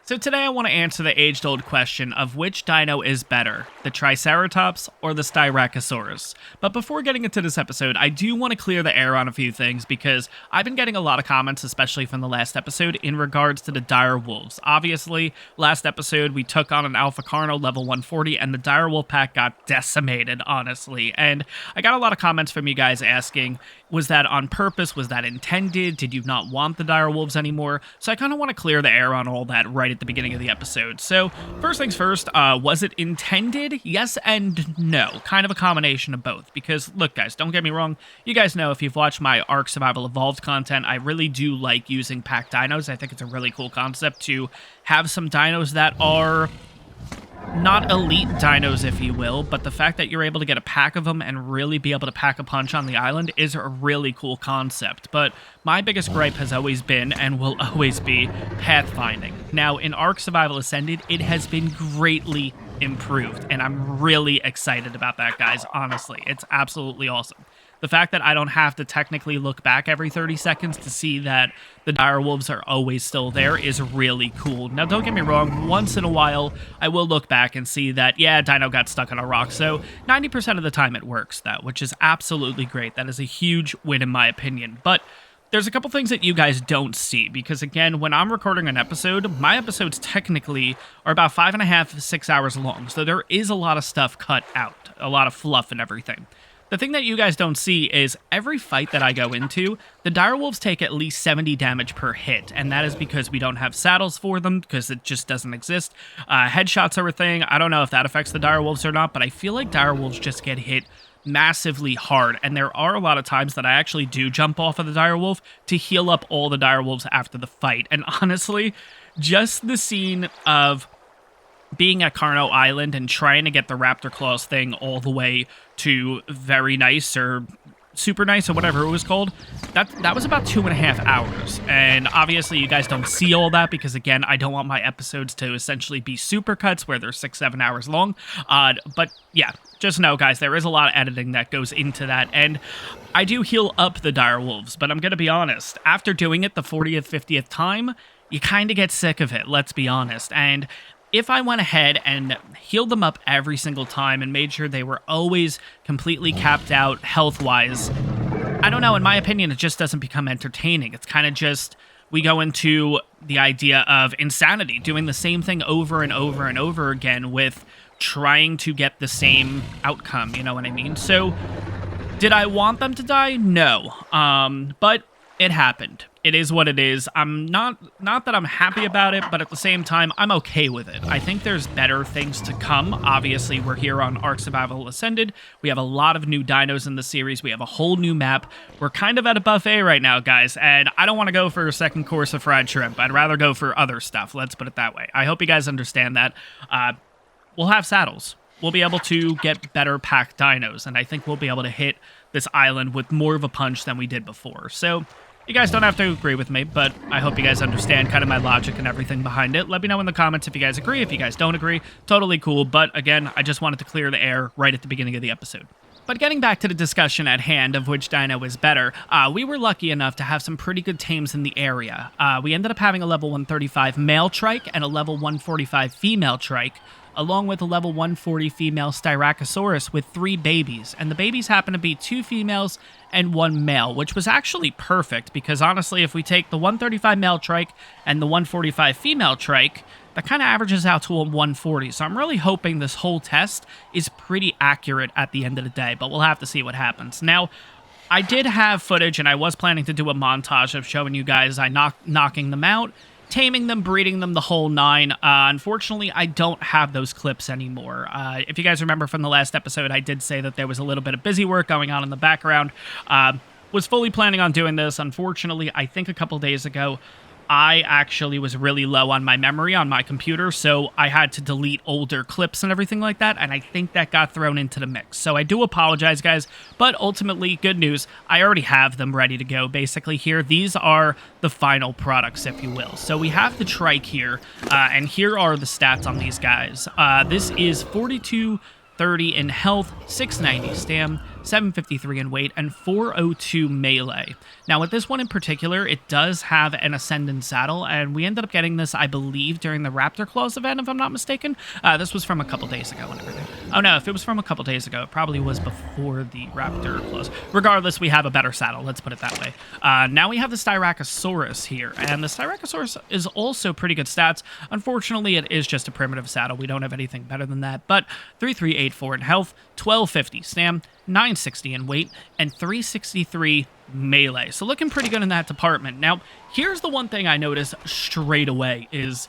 So today I want to answer the age-old question of which dino is better, the Triceratops or the Styracosaurus. But before getting into this episode, I do want to clear the air on a few things because I've been getting a lot of comments, especially from the last episode, in regards to the dire wolves. Obviously, last episode we took on an Alpha Carno level 140 and the dire wolf pack got decimated, honestly. And I got a lot of comments from you guys asking, was that on purpose? Was that intended? Did you not want the dire wolves anymore? So I kind of want to clear the air on all that right at the beginning of the episode. So first things first, was it intended? Yes and no. Kind of a combination of both. Because look guys, don't get me wrong. You guys know if you've watched my ARK Survival Evolved content, I really do like using pack dinos. I think it's a really cool concept to have some dinos that are not elite dinos, if you will, but the fact that you're able to get a pack of them and really be able to pack a punch on the island is a really cool concept. But my biggest gripe has always been, and will always be, pathfinding. Now, in ARK Survival Ascended, it has been greatly improved, and I'm really excited about that, guys, honestly. It's absolutely awesome. The fact that I don't have to technically look back every 30 seconds to see that the dire wolves are always still there is really cool. Now, don't get me wrong, once in a while, I will look back and see that, yeah, dino got stuck on a rock, so 90% of the time it works, though, which is absolutely great. That is a huge win in my opinion. But there's a couple things that you guys don't see, because again, when I'm recording an episode, my episodes technically are about 5.5 to 6 hours long, so there is a lot of stuff cut out, a lot of fluff and everything. The thing that you guys don't see is every fight that I go into, the direwolves take at least 70 damage per hit, and that is because we don't have saddles for them, because it just doesn't exist. Headshots are a thing. I don't know if that affects the direwolves or not, but I feel like direwolves just get hit massively hard, and there are a lot of times that I actually do jump off of the direwolf to heal up all the direwolves after the fight. And honestly, just the scene of being at Carno Island and trying to get the Raptor Claws thing all the way to very nice or super nice or whatever it was called, that was about 2.5 hours. And obviously you guys don't see all that because, again, I don't want my episodes to essentially be super cuts where they're 6-7 hours long. But yeah, just know, guys, there is a lot of editing that goes into that. And I do heal up the dire wolves, but I'm going to be honest, after doing it the 40th, 50th time, you kind of get sick of it, let's be honest. And if I went ahead and healed them up every single time and made sure they were always completely capped out health-wise, I don't know, in my opinion, it just doesn't become entertaining. It's kind of just, we go into the idea of insanity, doing the same thing over and over and over again with trying to get the same outcome, you know what I mean? So, did I want them to die? No. But it happened. It is what it is. I'm not that I'm happy about it, but at the same time, I'm okay with it. I think there's better things to come. Obviously, we're here on ARK Survival Ascended. We have a lot of new dinos in the series. We have a whole new map. We're kind of at a buffet right now, guys, and I don't want to go for a second course of fried shrimp. I'd rather go for other stuff. Let's put it that way. I hope you guys understand that. We'll have saddles. We'll be able to get better packed dinos, and I think we'll be able to hit this island with more of a punch than we did before. So, you guys don't have to agree with me, but I hope you guys understand kind of my logic and everything behind it. Let me know in the comments if you guys agree. If you guys don't agree, totally cool. But again, I just wanted to clear the air right at the beginning of the episode. But getting back to the discussion at hand of which dino is better, we were lucky enough to have some pretty good tames in the area. We ended up having a level 135 male trike and a level 145 female trike, along with a level 140 female Styracosaurus with 3 babies. And the babies happen to be 2 females and 1 male, which was actually perfect because honestly, if we take the 135 male trike and the 145 female trike, that kind of averages out to a 140. So I'm really hoping this whole test is pretty accurate at the end of the day, but we'll have to see what happens. Now, I did have footage and I was planning to do a montage of showing you guys knocking them out, taming them, breeding them, the whole 9. Unfortunately, I don't have those clips anymore. If you guys remember from the last episode, I did say that there was a little bit of busy work going on in the background. Was fully planning on doing this. Unfortunately, I think a couple days ago, I actually was really low on my memory on my computer, so I had to delete older clips and everything like that, and I think that got thrown into the mix. So I do apologize, guys, but ultimately, good news, I already have them ready to go. Basically here, these are the final products, if you will. So we have the Trike here, and here are the stats on these guys. This is 4230 in health, 690 stam, 753 in weight, and 402 melee. Now, with this one in particular, it does have an Ascendant saddle, and we ended up getting this, I believe, during the Raptor Claws event, if I'm not mistaken. This was from a couple days ago and everything. Oh, no, if it was from a couple days ago, it probably was before the Raptor Claws. Regardless, we have a better saddle, let's put it that way. Now we have the Styracosaurus here, and the Styracosaurus is also pretty good stats. Unfortunately, it is just a primitive saddle. We don't have anything better than that, but 3384 in health, 1250 stam, 960 in weight, and 363 melee. So looking pretty good in that department. Now, here's the one thing I noticed straight away is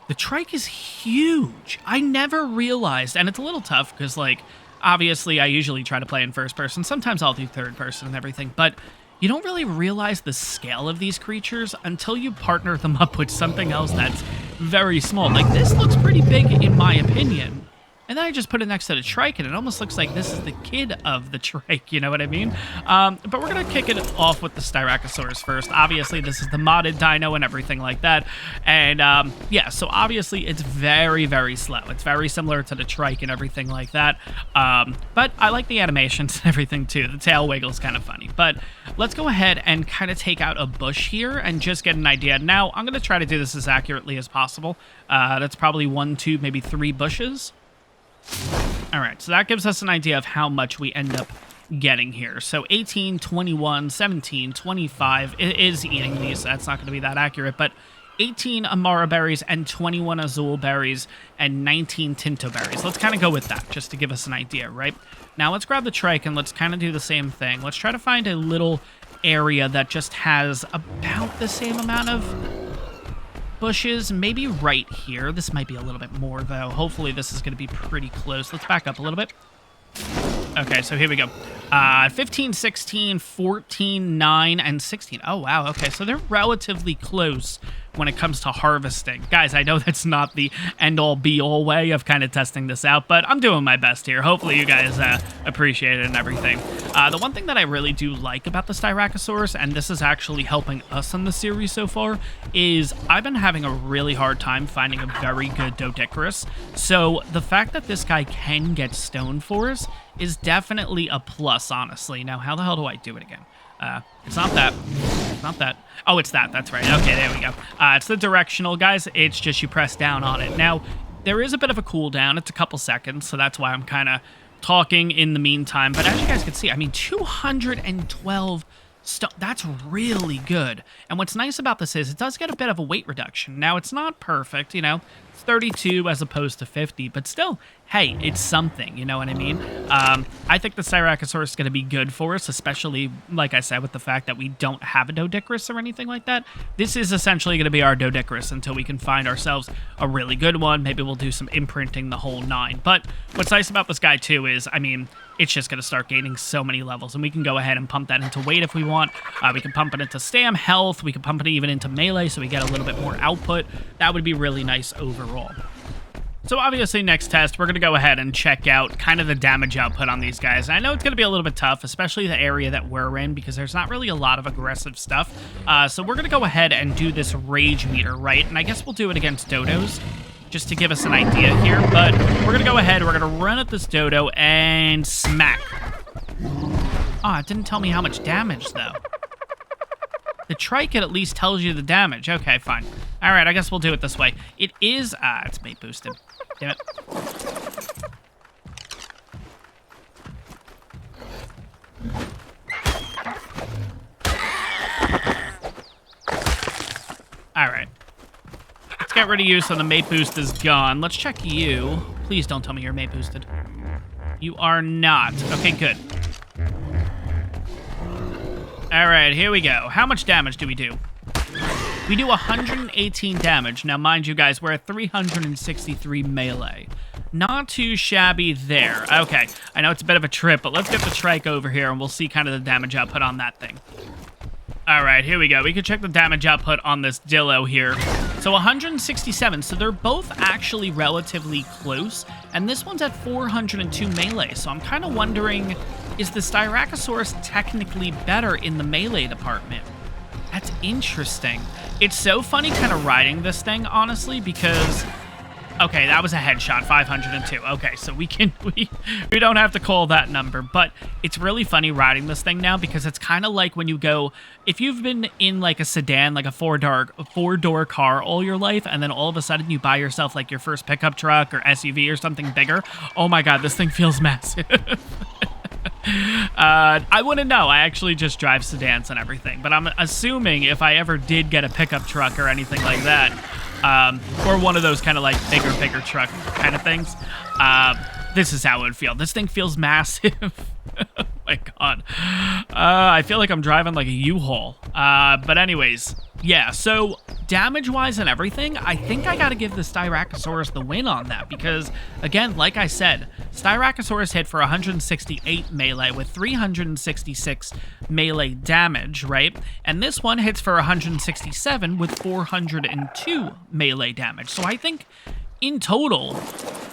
the Trike is huge. I never realized, and it's a little tough because, like, obviously I usually try to play in first person. Sometimes I'll do third person and everything, but you don't really realize the scale of these creatures until you partner them up with something else that's very small. Like, this looks pretty big in my opinion. And then I just put it next to the Trike, and it almost looks like this is the kid of the Trike, you know what I mean? But we're going to kick it off with the Styracosaurus first. Obviously, this is the modded dino and everything like that. And, yeah, so obviously it's very, very slow. It's very similar to the Trike and everything like that. But I like the animations and everything, too. The tail wiggle is kind of funny. But let's go ahead and kind of take out a bush here and just get an idea. Now, I'm going to try to do this as accurately as possible. That's probably 1, 2, maybe 3 bushes. All right, so that gives us an idea of how much we end up getting here. So 18, 21, 17, 25. It is eating these. So that's not going to be that accurate, but 18 Amara berries and 21 Azul berries and 19 Tinto berries. Let's kind of go with that just to give us an idea, right? Now let's grab the Trike and let's kind of do the same thing. Let's try to find a little area that just has about the same amount of bushes, maybe right here. This might be a little bit more, though. Hopefully, this is going to be pretty close. Let's back up a little bit. Okay, so here we go. 15, 16, 14, 9, and 16. Oh, wow. Okay, so they're relatively close when it comes to harvesting. Guys, I know that's not the end-all, be-all way of kind of testing this out, but I'm doing my best here. Hopefully you guys appreciate it and everything. The one thing that I really do like about the Styracosaurus, and this is actually helping us in the series so far, is I've been having a really hard time finding a very good Doedicurus. So the fact that this guy can get stone for us is definitely a plus, honestly. Now, how the hell do I do it again? It's not that. It's not that. Oh, it's that. That's right. Okay, there we go. It's the directional, guys. It's just you press down on it. Now, there is a bit of a cooldown. It's a couple seconds, so that's why I'm kind of talking in the meantime. But as you guys can see, I mean, 212 stone. That's really good. And what's nice about this is it does get a bit of a weight reduction. Now, it's not perfect, you know. It's 32 as opposed to 50, but still, hey, it's something, you know what I mean? I think the Styracosaurus is going to be good for us, especially, like I said, with the fact that we don't have a Doedicurus or anything like that. This is essentially going to be our Doedicurus until we can find ourselves a really good one. Maybe we'll do some imprinting the whole 9. But what's nice about this guy, too, is, I mean, it's just going to start gaining so many levels, and we can go ahead and pump that into weight if we want. We can pump it into stam, health. We can pump it even into melee, so we get a little bit more output. That would be really nice overall. So obviously, next test, we're going to go ahead and check out kind of the damage output on these guys. And I know it's going to be a little bit tough, especially the area that we're in, because there's not really a lot of aggressive stuff. So we're going to go ahead and do this rage meter, right? And I guess we'll do it against dodos, just to give us an idea here. But we're going to go ahead, we're going to run at this dodo and smack. Oh, it didn't tell me how much damage, though. The Trike at least tells you the damage. Okay, fine. All right, I guess we'll do it this way. It is... it's mate boosted. Damn it. All right. Let's get rid of you so the mate boost is gone. Let's check you. Please don't tell me you're mate boosted. You are not. Okay, good. All right, here we go. How much damage do we do? We do 118 damage. Now, mind you guys, we're at 363 melee. Not too shabby there. Okay, I know it's a bit of a trip, but let's get the Trike over here, and we'll see kind of the damage output on that thing. All right, here we go. We can check the damage output on this Dillo here. So 167, so they're both actually relatively close, and this one's at 402 melee, so I'm kind of wondering, is the Styracosaurus technically better in the melee department? That's interesting. It's so funny kind of riding this thing, honestly, because Okay, that was a headshot, 502. Okay, so we don't have to call that number, but it's really funny riding this thing now because it's kind of like when you go, if you've been in like a sedan, like a four-door car all your life, and then all of a sudden you buy yourself like your first pickup truck or SUV or something bigger. Oh my God, this thing feels massive. I wouldn't know. I actually just drive sedans and everything, but I'm assuming if I ever did get a pickup truck or anything like that, or one of those kind of like bigger truck kind of things, this is how it would feel. This thing feels massive. Oh my God. I feel like I'm driving like a U-Haul. But anyways, yeah, so damage-wise and everything, I think I gotta give the Styracosaurus the win on that because, again, like I said, Styracosaurus hit for 168 melee with 366 melee damage, right? And this one hits for 167 with 402 melee damage. So I think in total,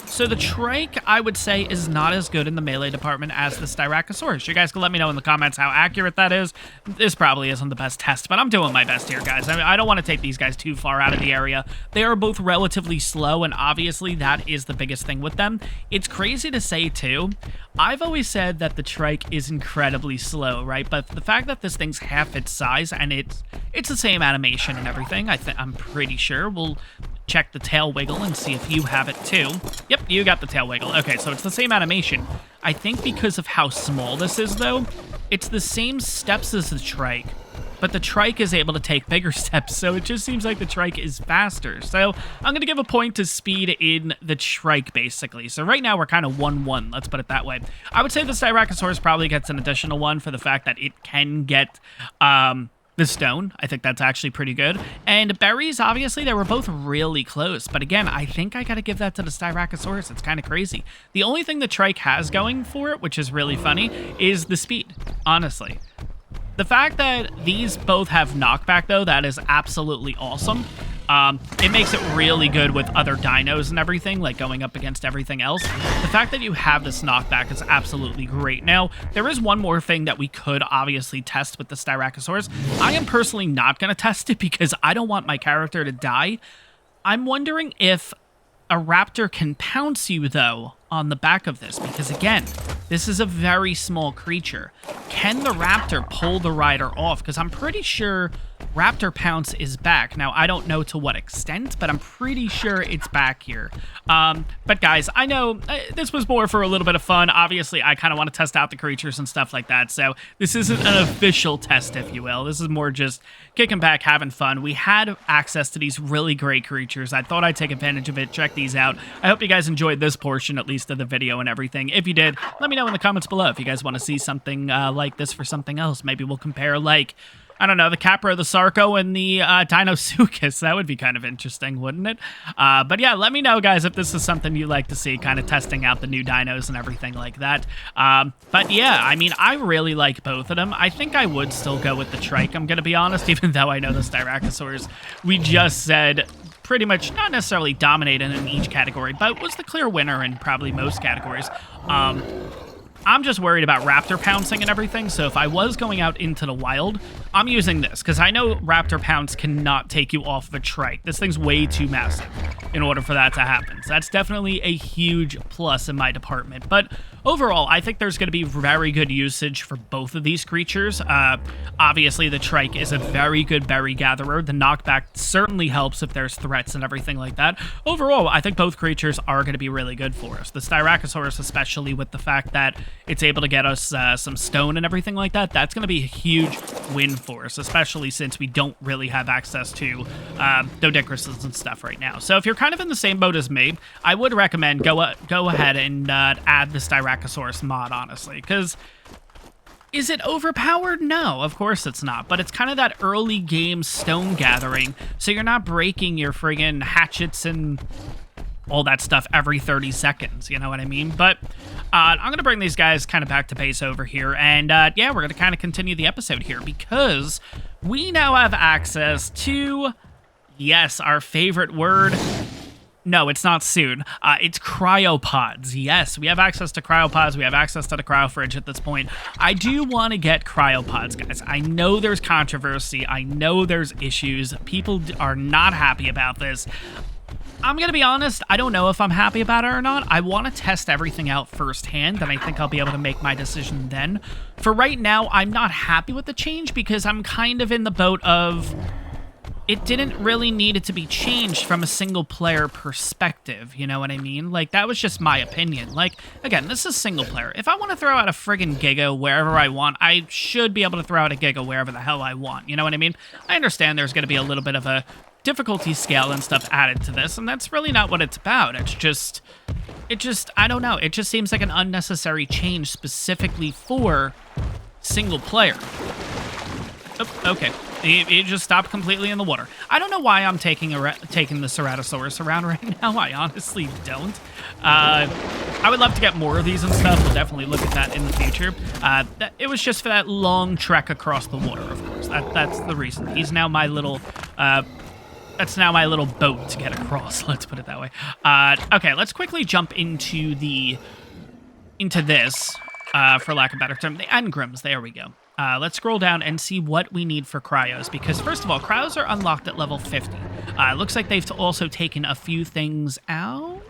so the Trike, I would say, is not as good in the melee department as the Styracosaurus. You guys can let me know in the comments how accurate that is. This probably isn't the best test, but I'm doing my best here, guys. I mean, I don't want to take these guys too far out of the area. They are both relatively slow, and obviously that is the biggest thing with them. It's crazy to say, too. I've always said that the Trike is incredibly slow, right? But the fact that this thing's half its size, and it's the same animation and everything, I'm pretty sure we'll check the tail wiggle and see if you have it too. Yep, you got the tail wiggle. Okay, so it's the same animation. I think because of how small this is, though, it's the same steps as the Trike, but the Trike is able to take bigger steps, so it just seems like the Trike is faster. So I'm going to give a point to speed in the Trike, basically. So right now we're kind of 1-1, let's put it that way. I would say the Styracosaurus probably gets an additional one for the fact that it can get the stone. I think that's actually pretty good. And berries, obviously, they were both really close. But again, I think I got to give that to the Styracosaurus. It's kind of crazy. The only thing the Trike has going for it, which is really funny, is the speed, honestly. The fact that these both have knockback, though, that is absolutely awesome. It makes it really good with other dinos and everything, like going up against everything else. The fact that you have this knockback is absolutely great. Now, there is one more thing that we could obviously test with the Styracosaurus. I am personally not going to test it because I don't want my character to die. I'm wondering if a raptor can pounce you, though, on the back of this, because again, this is a very small creature. Can the raptor pull the rider off? Because I'm pretty sure Raptor Pounce is back. Now, I don't know to what extent, but I'm pretty sure it's back here. But guys, I know this was more for a little bit of fun. Obviously, I kind of want to test out the creatures and stuff like that, so this isn't an official test, if you will. This is more just kicking back, having fun. We had access to these really great creatures. I thought I'd take advantage of it, check these out. I hope you guys enjoyed this portion, at least, of the video and everything. If you did, let me know in the comments below if you guys want to see something like this for something else. Maybe we'll compare, like, I don't know, the Capra, the Sarco, and the Dinosuchus. That would be kind of interesting, wouldn't it? But yeah, let me know, guys, if this is something you'd like to see, kind of testing out the new dinos and everything like that. But yeah, I mean, I really like both of them. I think I would still go with the Trike, I'm going to be honest, even though I know the Styracosaurus, we just said, pretty much not necessarily dominated in each category, but was the clear winner in probably most categories. I'm just worried about Raptor pouncing and everything, so if I was going out into the wild, I'm using this, because I know Raptor Pounce cannot take you off of a Trike. This thing's way too massive in order for that to happen. So that's definitely a huge plus in my department. But overall, I think there's going to be very good usage for both of these creatures. Obviously, the Trike is a very good berry gatherer. The knockback certainly helps if there's threats and everything like that. Overall, I think both creatures are going to be really good for us. The Styracosaurus, especially with the fact that it's able to get us some stone and everything like that, that's going to be a huge win for us, especially since we don't really have access to Dodicruses and stuff right now. So if you're kind of in the same boat as me, I would recommend go ahead and add the Styracosaurus mod, honestly, because is it overpowered? No, of course it's not, but it's kind of that early game stone gathering, so you're not breaking your friggin' hatchets and all that stuff every 30 seconds, you know what I mean? But I'm going to bring these guys kind of back to base over here, and yeah, we're going to kind of continue the episode here, because we now have access to, yes, our favorite word. No, it's not soon. It's cryopods. Yes, we have access to cryopods. We have access to the cryofridge at this point. I do want to get cryopods, guys. I know there's controversy. I know there's issues. People are not happy about this. I'm going to be honest, I don't know if I'm happy about it or not. I want to test everything out firsthand, and I think I'll be able to make my decision then. For right now, I'm not happy with the change because I'm kind of in the boat of it didn't really need it to be changed from a single player perspective, you know what I mean? Like, that was just my opinion. Like, again, this is single player. If I want to throw out a friggin' Giga wherever I want, I should be able to throw out a Giga wherever the hell I want, you know what I mean? I understand there's going to be a little bit of a difficulty scale and stuff added to this, and that's really not what it's about. It just, I don't know. It just seems like an unnecessary change specifically for single player. Oh, okay. It just stopped completely in the water. I don't know why I'm taking the Ceratosaurus around right now. I honestly don't. I would love to get more of these and stuff. We'll definitely look at that in the future. It was just for that long trek across the water, of course. That's the reason. He's now my little... That's now my little boat to get across, let's put it that way. Okay, let's quickly jump into this, for lack of a better term, the engrams. There we go. Let's scroll down and see what we need for cryos, because first of all, cryos are unlocked at level 50. It looks like they've also taken a few things out.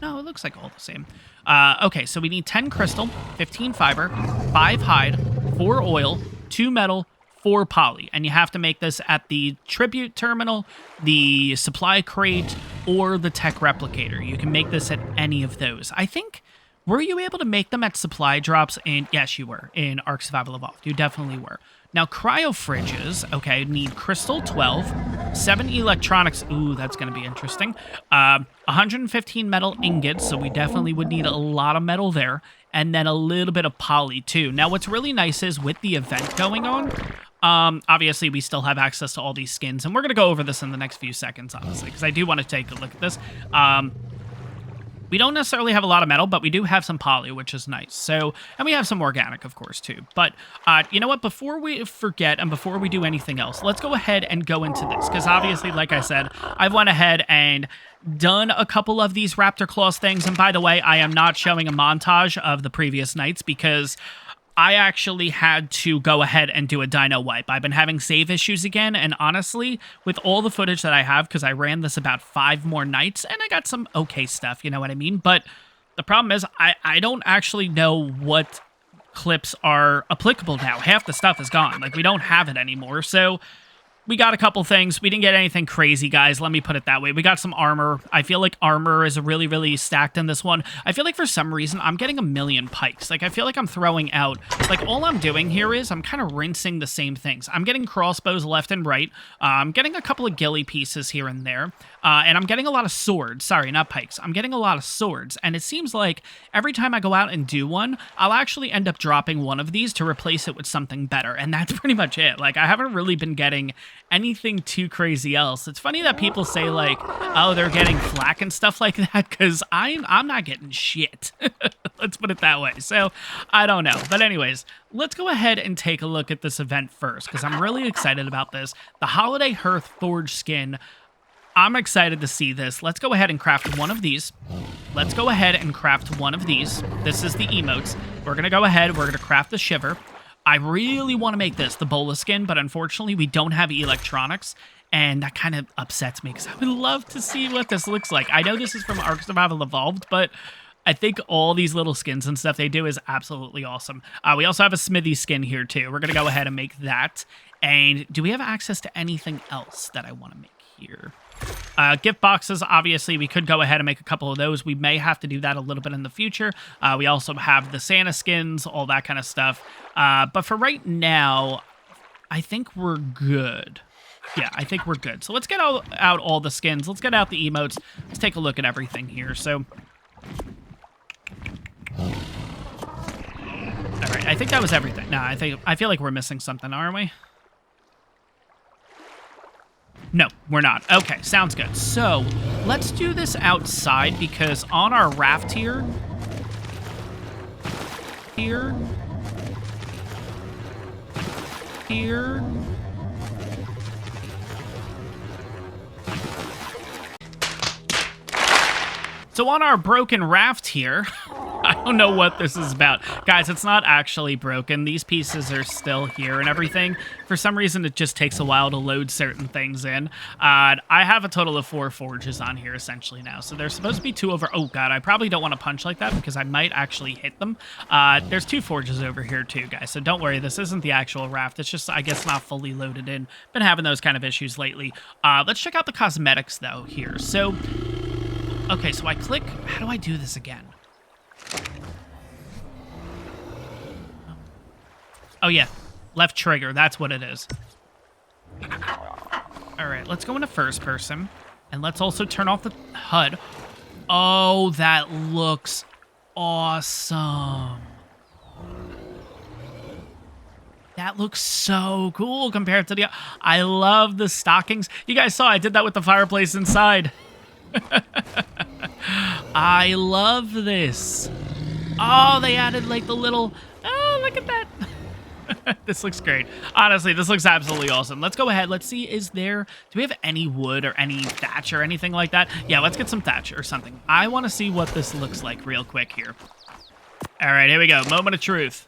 No, it looks like all the same. Okay, so we need 10 crystal, 15 fiber, 5 hide, 4 oil, 2 metal, 4 poly, and you have to make this at the tribute terminal, the supply crate, or the tech replicator. You can make this at any of those. I think, were you able to make them at supply drops? And yes, you were in ARK Survival Evolved. You definitely were. Now, cryo fridges, okay, need crystal 12, 7 electronics. Ooh, that's going to be interesting. 115 metal ingots, so we definitely would need a lot of metal there, and then a little bit of poly too. Now, what's really nice is with the event going on, obviously we still have access to all these skins, and we're going to go over this in the next few seconds, honestly, because I do want to take a look at this. We don't necessarily have a lot of metal, but we do have some poly, which is nice. So, and we have some organic, of course, too. But, you know what? Before we forget and before we do anything else, let's go ahead and go into this. Because obviously, like I said, I've went ahead and done a couple of these Raptor Claws things. And by the way, I am not showing a montage of the previous nights because I actually had to go ahead and do a dino wipe. I've been having save issues again, and honestly, with all the footage that I have, because I ran this about 5 more nights, and I got some okay stuff, you know what I mean? But the problem is, I don't actually know what clips are applicable now. Half the stuff is gone. Like, we don't have it anymore, so we got a couple things. We didn't get anything crazy, guys. Let me put it that way. We got some armor. I feel like armor is really, really stacked in this one. I feel like for some reason, I'm getting a million pikes. Like, I feel like I'm throwing out... Like, all I'm doing here is I'm kind of rinsing the same things. I'm getting crossbows left and right. I'm getting a couple of ghillie pieces here and there. And I'm getting a lot of swords. Sorry, not pikes. I'm getting a lot of swords. And it seems like every time I go out and do one, I'll actually end up dropping one of these to replace it with something better. And that's pretty much it. Like, I haven't really been getting anything too crazy else. It's funny that people say, like, oh, they're getting flak and stuff like that, because I'm not getting shit. Let's put it that way. So, I don't know. But anyways, let's go ahead and take a look at this event first, because I'm really excited about this. The Holiday Hearth Forge skin. I'm excited to see this. Let's go ahead and craft one of these. Let's go ahead and craft one of these. This is the emotes. We're going to go ahead. We're going to craft the Shiver. I really want to make this the Bola skin, but unfortunately we don't have electronics, and that kind of upsets me because I would love to see what this looks like. I know this is from ARK Survival Evolved, but I think all these little skins and stuff they do is absolutely awesome. We also have a Smithy skin here too. We're going to go ahead and make that. And do we have access to anything else that I want to make here? Gift boxes, obviously, we could go ahead and make a couple of those. We may have to do that a little bit in the future. We also have the Santa skins, all that kind of stuff. But for right now, I think we're good. Yeah, I think we're good. So let's get out all the skins. Let's get out the emotes. Let's take a look at everything here. So, all right, I think that was everything. No, I feel like we're missing something, aren't we? No, we're not. Okay, sounds good. So, let's do this outside, because on our raft here... So on our broken raft here, I don't know what this is about. Guys, it's not actually broken. These pieces are still here and everything. For some reason, it just takes a while to load certain things in. I have a total of 4 forges on here, essentially, now. So there's supposed to be 2 over... Oh, God, I probably don't want to punch like that because I might actually hit them. There's 2 forges over here, too, guys. So don't worry. This isn't the actual raft. It's just, I guess, not fully loaded in. Been having those kind of issues lately. Let's check out the cosmetics, though, here. So... Okay, so I click... How do I do this again? Oh, yeah. Left trigger. That's what it is. All right, let's go into first person. And let's also turn off the HUD. Oh, that looks awesome. That looks so cool compared to the... I love the stockings. You guys saw I did that with the fireplace inside. I love this. Oh, they added like the little... Oh, look at that. This looks great. Honestly, this looks absolutely awesome. Let's go ahead. Let's see, is there... Do we have any wood or any thatch or anything like that? Yeah, let's get some thatch or something. I want to see what this looks like real quick here. All right, here we go. Moment of truth.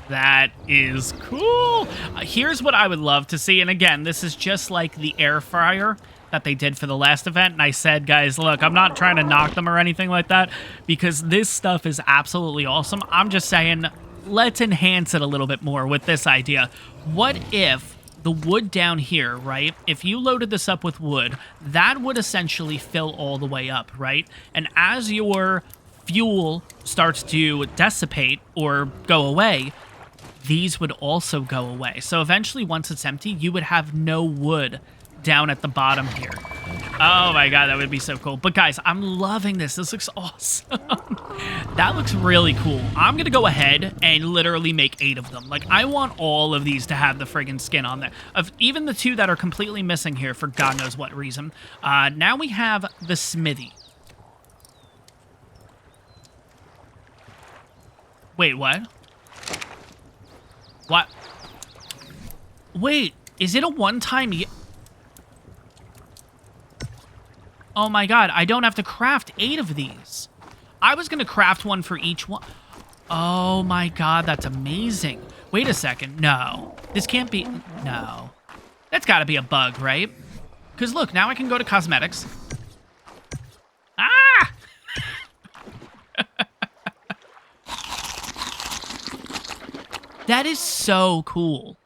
That is cool. Here's what I would love to see. And again, this is just like the air fryer that they did for the last event. And I said, guys, look, I'm not trying to knock them or anything like that because this stuff is absolutely awesome. I'm just saying, let's enhance it a little bit more with this idea. What if the wood down here, right? If you loaded this up with wood, that would essentially fill all the way up, right? And as your fuel starts to dissipate or go away, these would also go away. So eventually, once it's empty, you would have no wood down at the bottom here. Oh my God, that would be so cool. But guys, I'm loving this. This looks awesome. That looks really cool. I'm gonna go ahead and literally make 8 of them. Like, I want all of these to have the friggin' skin on there. Of even the 2 that are completely missing here for God knows what reason. Now we have the smithy. Wait, what? What? Wait, is it a one-time... Oh my God, I don't have to craft 8 of these. I was going to craft one for each one. Oh my God, that's amazing. Wait a second. No, this can't be... No. That's got to be a bug, right? Because look, now I can go to cosmetics. Ah! That is so cool.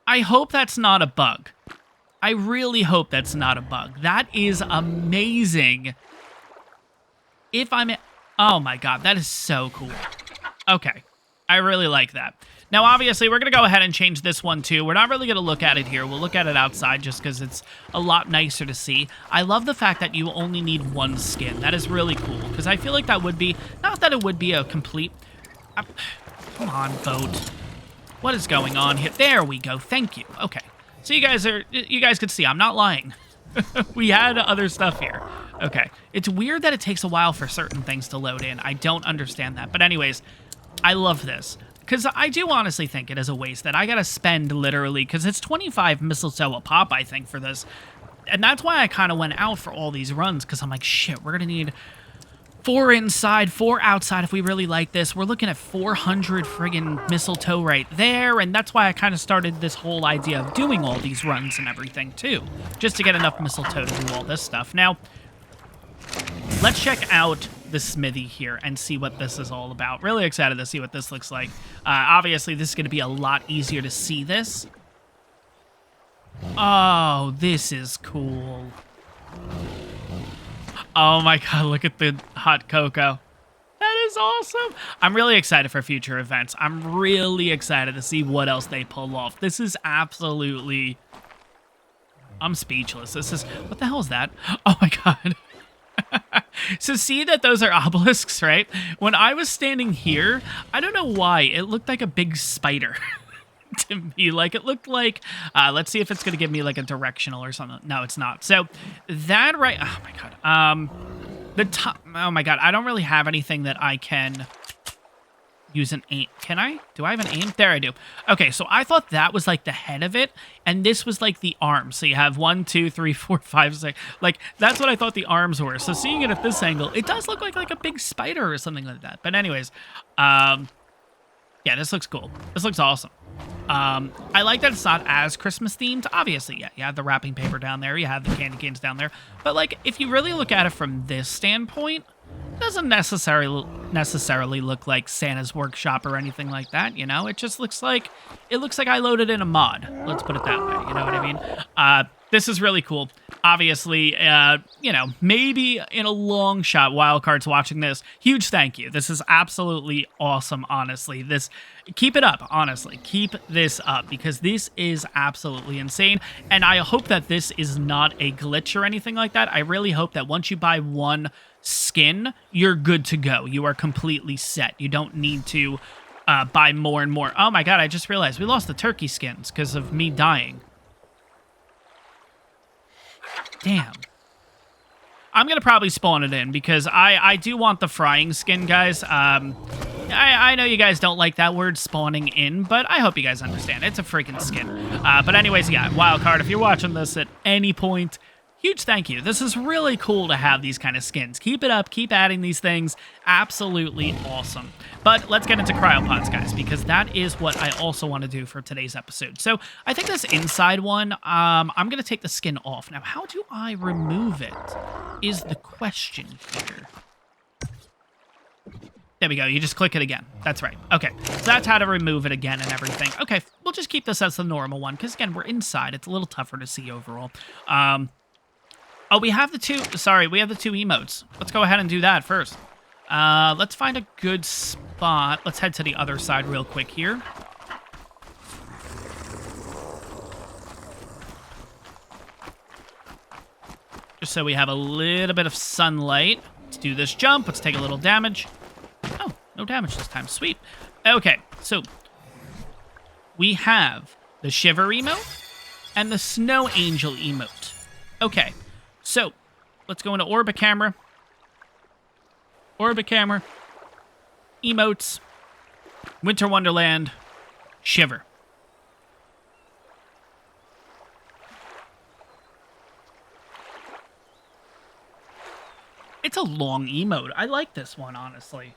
I hope that's not a bug. I really hope that's not a bug. That is amazing. If I'm... Oh my God, that is so cool. Okay, I really like that. Now, obviously, we're going to go ahead and change this one too. We're not really going to look at it here. We'll look at it outside just because it's a lot nicer to see. I love the fact that you only need 1 skin. That is really cool because I feel like that would be... Not that it would be a complete... Come on, boat. What is going on here? There we go. Thank you. Okay. So you guys could see, I'm not lying. We had other stuff here. Okay. It's weird that it takes a while for certain things to load in. I don't understand that. But anyways, I love this. Because I do honestly think it is a waste that I gotta spend literally, because it's 25 mistletoe a pop, I think, for this. And that's why I kind of went out for all these runs, because I'm like, shit, we're gonna need 4 inside, 4 outside if we really like this. We're looking at 400 friggin' mistletoe right there, and that's why I kind of started this whole idea of doing all these runs and everything, too. Just to get enough mistletoe to do all this stuff. Now, let's check out the smithy here and see what this is all about. Really excited to see what this looks like. Obviously, this is going to be a lot easier to see this. Oh, this is cool. Oh my God, look at the hot cocoa. That is awesome. I'm really excited for future events. I'm really excited to see what else they pull off. This is absolutely... I'm speechless. This is... What the hell is that? Oh my God. So see that those are obelisks, right? When I was standing here, I don't know why, it looked like a big spider. To me, like it looked like let's see if it's gonna give me like a directional or something. No, it's not. So that right, oh my God, the top, oh my God, I don't really have anything that I can use an aim. Can I? Do I have an aim? There I do. Okay, so I thought that was like the head of it, and this was like the arms. So you have 1, 2, 3, 4, 5, 6. Like, that's what I thought the arms were. So seeing it at this angle, it does look like a big spider or something like that. But anyways, yeah, this looks cool. This looks awesome. I like that it's not as Christmas themed. Obviously, yeah, you have the wrapping paper down there, you have the candy canes down there. But like, if you really look at it from this standpoint, it doesn't necessarily look like Santa's workshop or anything like that, you know? It just looks like I loaded in a mod. Let's put it that way, you know what I mean? This is really cool. Obviously, you know, maybe in a long shot, Wildcard's watching this. Huge thank you. This is absolutely awesome, honestly. Keep it up, honestly. Keep this up, because this is absolutely insane. And I hope that this is not a glitch or anything like that. I really hope that once you buy one skin, you're good to go. You are completely set. You don't need to buy more and more. Oh my god, I just realized we lost the turkey skins because of me dying. Damn. I'm going to probably spawn it in because I do want the frying skin, guys. I know you guys don't like that word, spawning in, but I hope you guys understand. It's a freaking skin. But anyways, yeah, Wildcard, if you're watching this at any point, huge thank you. This is really cool to have these kind of skins. Keep it up. Keep adding these things. Absolutely awesome. But let's get into cryopods, guys, because that is what I also want to do for today's episode. So I think this inside one, I'm going to take the skin off. Now, how do I remove it is the question here. There we go. You just click it again. That's right. Okay. So that's how to remove it again and everything. Okay. We'll just keep this as the normal one because, again, we're inside. It's a little tougher to see overall. Oh, we have the two. Sorry, we have the two emotes. Let's go ahead and do that first. Let's find a good spot. Let's head to the other side real quick here. Just so we have a little bit of sunlight. Let's do this jump. Let's take a little damage. Oh, no damage this time. Sweet. Okay, so we have the Shiver emote and the Snow Angel emote. Okay, so let's go into Orbit Camera. Orbit Camera. Emotes. Winter Wonderland. Shiver. It's a long emote. I like this one, honestly.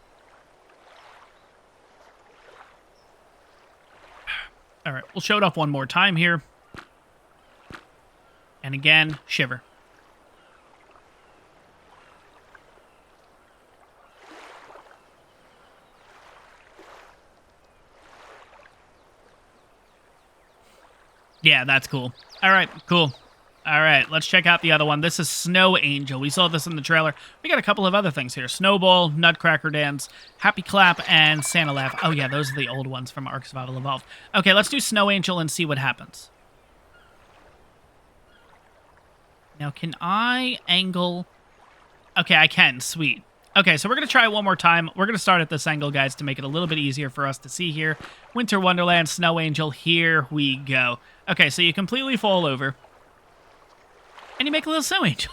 All right, we'll show it off one more time here. And again, Shiver. Yeah, that's cool. All right, cool. All right, let's check out the other one. This is Snow Angel. We saw this in the trailer. We got a couple of other things here. Snowball, Nutcracker Dance, Happy Clap, and Santa Laugh. Oh, yeah, those are the old ones from ARK Survival Evolved. Okay, let's do Snow Angel and see what happens. Now, can I angle... Okay, I can. Sweet. Okay, so we're going to try it one more time. We're going to start at this angle, guys, to make it a little bit easier for us to see here. Winter Wonderland, Snow Angel, here we go. Okay, so you completely fall over. And you make a little snow angel.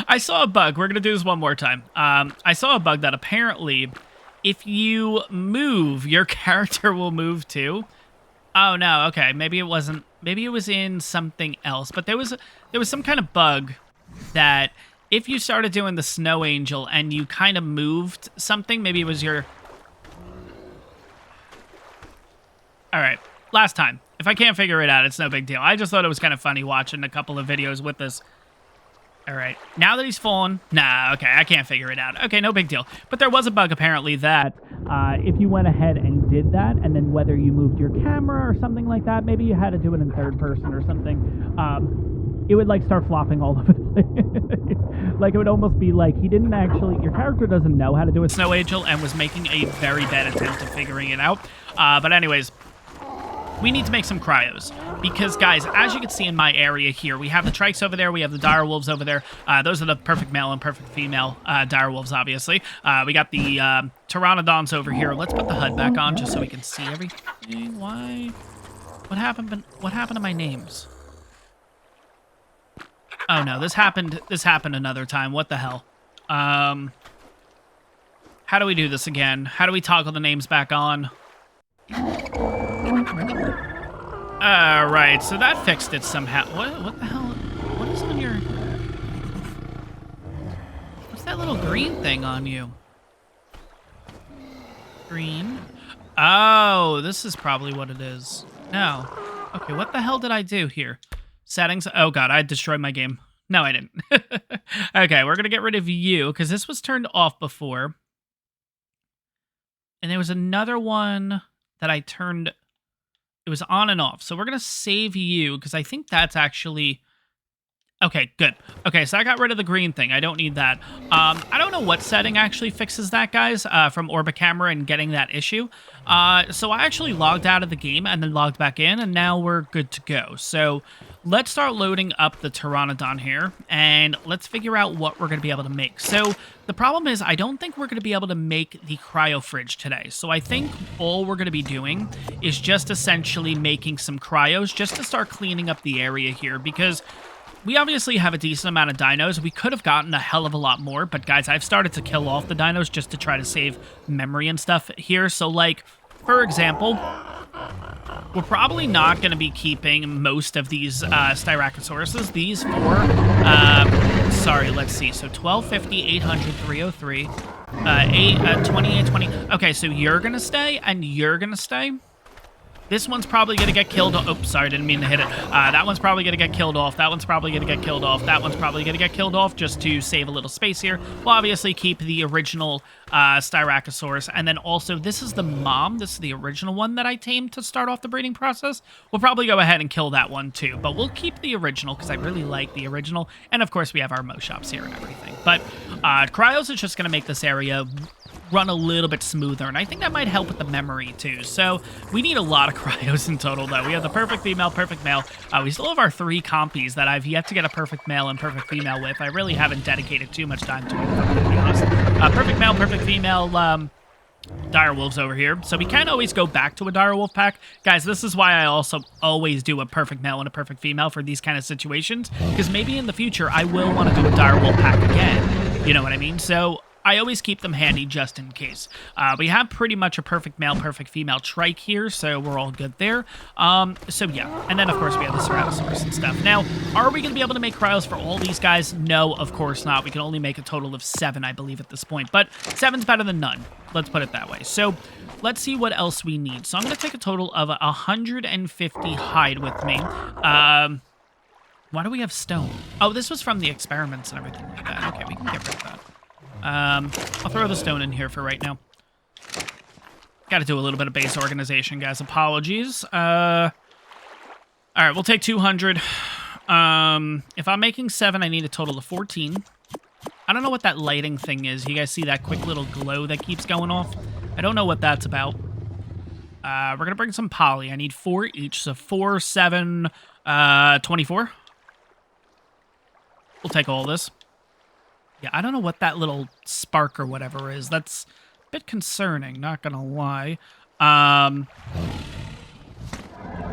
I saw a bug. We're going to do this one more time. I saw a bug that apparently if you move, your character will move too. Oh, no. Okay. Maybe it wasn't. Maybe it was in something else. But there was some kind of bug that if you started doing the snow angel and you kind of moved something, maybe it was your... All right. Last time. If I can't figure it out, it's no big deal. I just thought it was kind of funny watching a couple of videos with this. All right. Now that he's fallen... Nah, okay, I can't figure it out. Okay, no big deal. But there was a bug, apparently, that if you went ahead and did that, and then whether you moved your camera or something like that, maybe you had to do it in third person or something, it would, like, start flopping all over the place. Like, it would almost be like he didn't actually... Your character doesn't know how to do a Snow Angel and was making a very bad attempt at figuring it out. But anyways... We need to make some cryos because, guys, as you can see in my area here, we have the Trikes over there. We have the direwolves over there. Those are the perfect male and perfect female direwolves, obviously. We got the pteranodons over here. Let's put the HUD back on just so we can see everything. Why? What happened? What happened to my names? Oh, no. This happened another time. What the hell? How How do we do this again? How do we toggle the names back on? Alright, so that fixed it somehow. What the hell? What is on your... What's that little green thing on you? Green? Oh, this is probably what it is. No. Okay, what the hell did I do here? Settings? Oh god, I destroyed my game. No, I didn't. Okay, we're gonna get rid of you, because this was turned off before. And there was another one that I turned... It was on and off. So we're going to save you, because I think that's actually... Okay, good. Okay, so I got rid of the green thing. I don't need that. I don't know what setting actually fixes that, guys, from Orbit Camera and getting that issue. So I actually logged out of the game and then logged back in, and now we're good to go. So let's start loading up the Pteranodon here, and let's figure out what we're going to be able to make. So the problem is I don't think we're going to be able to make the cryo fridge today. So I think all we're going to be doing is just essentially making some cryos just to start cleaning up the area here, because... We obviously have a decent amount of dinos. We could have gotten a hell of a lot more, but guys, I've started to kill off the dinos just to try to save memory and stuff here. So, like, for example, we're probably not going to be keeping most of these Styracosaurus. These four, sorry, let's see. So 1250, 800, 303, 2820. Okay, so you're going to stay, and you're going to stay. This one's probably going to get killed off. Oops, sorry, didn't mean to hit it. That one's probably going to get killed off. That one's probably going to get killed off. That one's probably going to get killed off just to save a little space here. We'll obviously keep the original Styracosaurus. And then also, this is the mom. This is the original one that I tamed to start off the breeding process. We'll probably go ahead and kill that one too. But we'll keep the original because I really like the original. And of course, we have our Mo shops here and everything. But Cryos is just going to make this area run a little bit smoother, and I think that might help with the memory too. So we need a lot of cryos in total, though. We have the perfect female, perfect male. We still have our 3 compies that I've yet to get a perfect male and perfect female with. I really haven't dedicated too much time to it, if I'm going to be honest. Perfect male, perfect female, dire wolves over here. So we can always go back to a dire wolf pack. Guys, this is why I also always do a perfect male and a perfect female for these kind of situations, because maybe in the future I will want to do a dire wolf pack again. You know what I mean? So I always keep them handy just in case. We have pretty much a perfect male, perfect female trike here, so we're all good there. So yeah, and then of course we have the Ceratosaurus and stuff. Now, are we going to be able to make cryos for all these guys? No, of course not. We can only make a total of 7, I believe, at this point, but 7's better than none. Let's put it that way. So let's see what else we need. So I'm going to take a total of 150 hide with me. Why do we have stone? Oh, this was from the experiments and everything like that. Okay, we can get rid of that. I'll throw the stone in here for right now. Got to do a little bit of base organization, guys. Apologies. All right, we'll take 200. If I'm making 7, I need a total of 14. I don't know what that lighting thing is. You guys see that quick little glow that keeps going off? I don't know what that's about. We're going to bring some poly. I need 4 each, so 4, 7, 24. We'll take all this. Yeah, I don't know what that little spark or whatever is. That's a bit concerning, not gonna lie.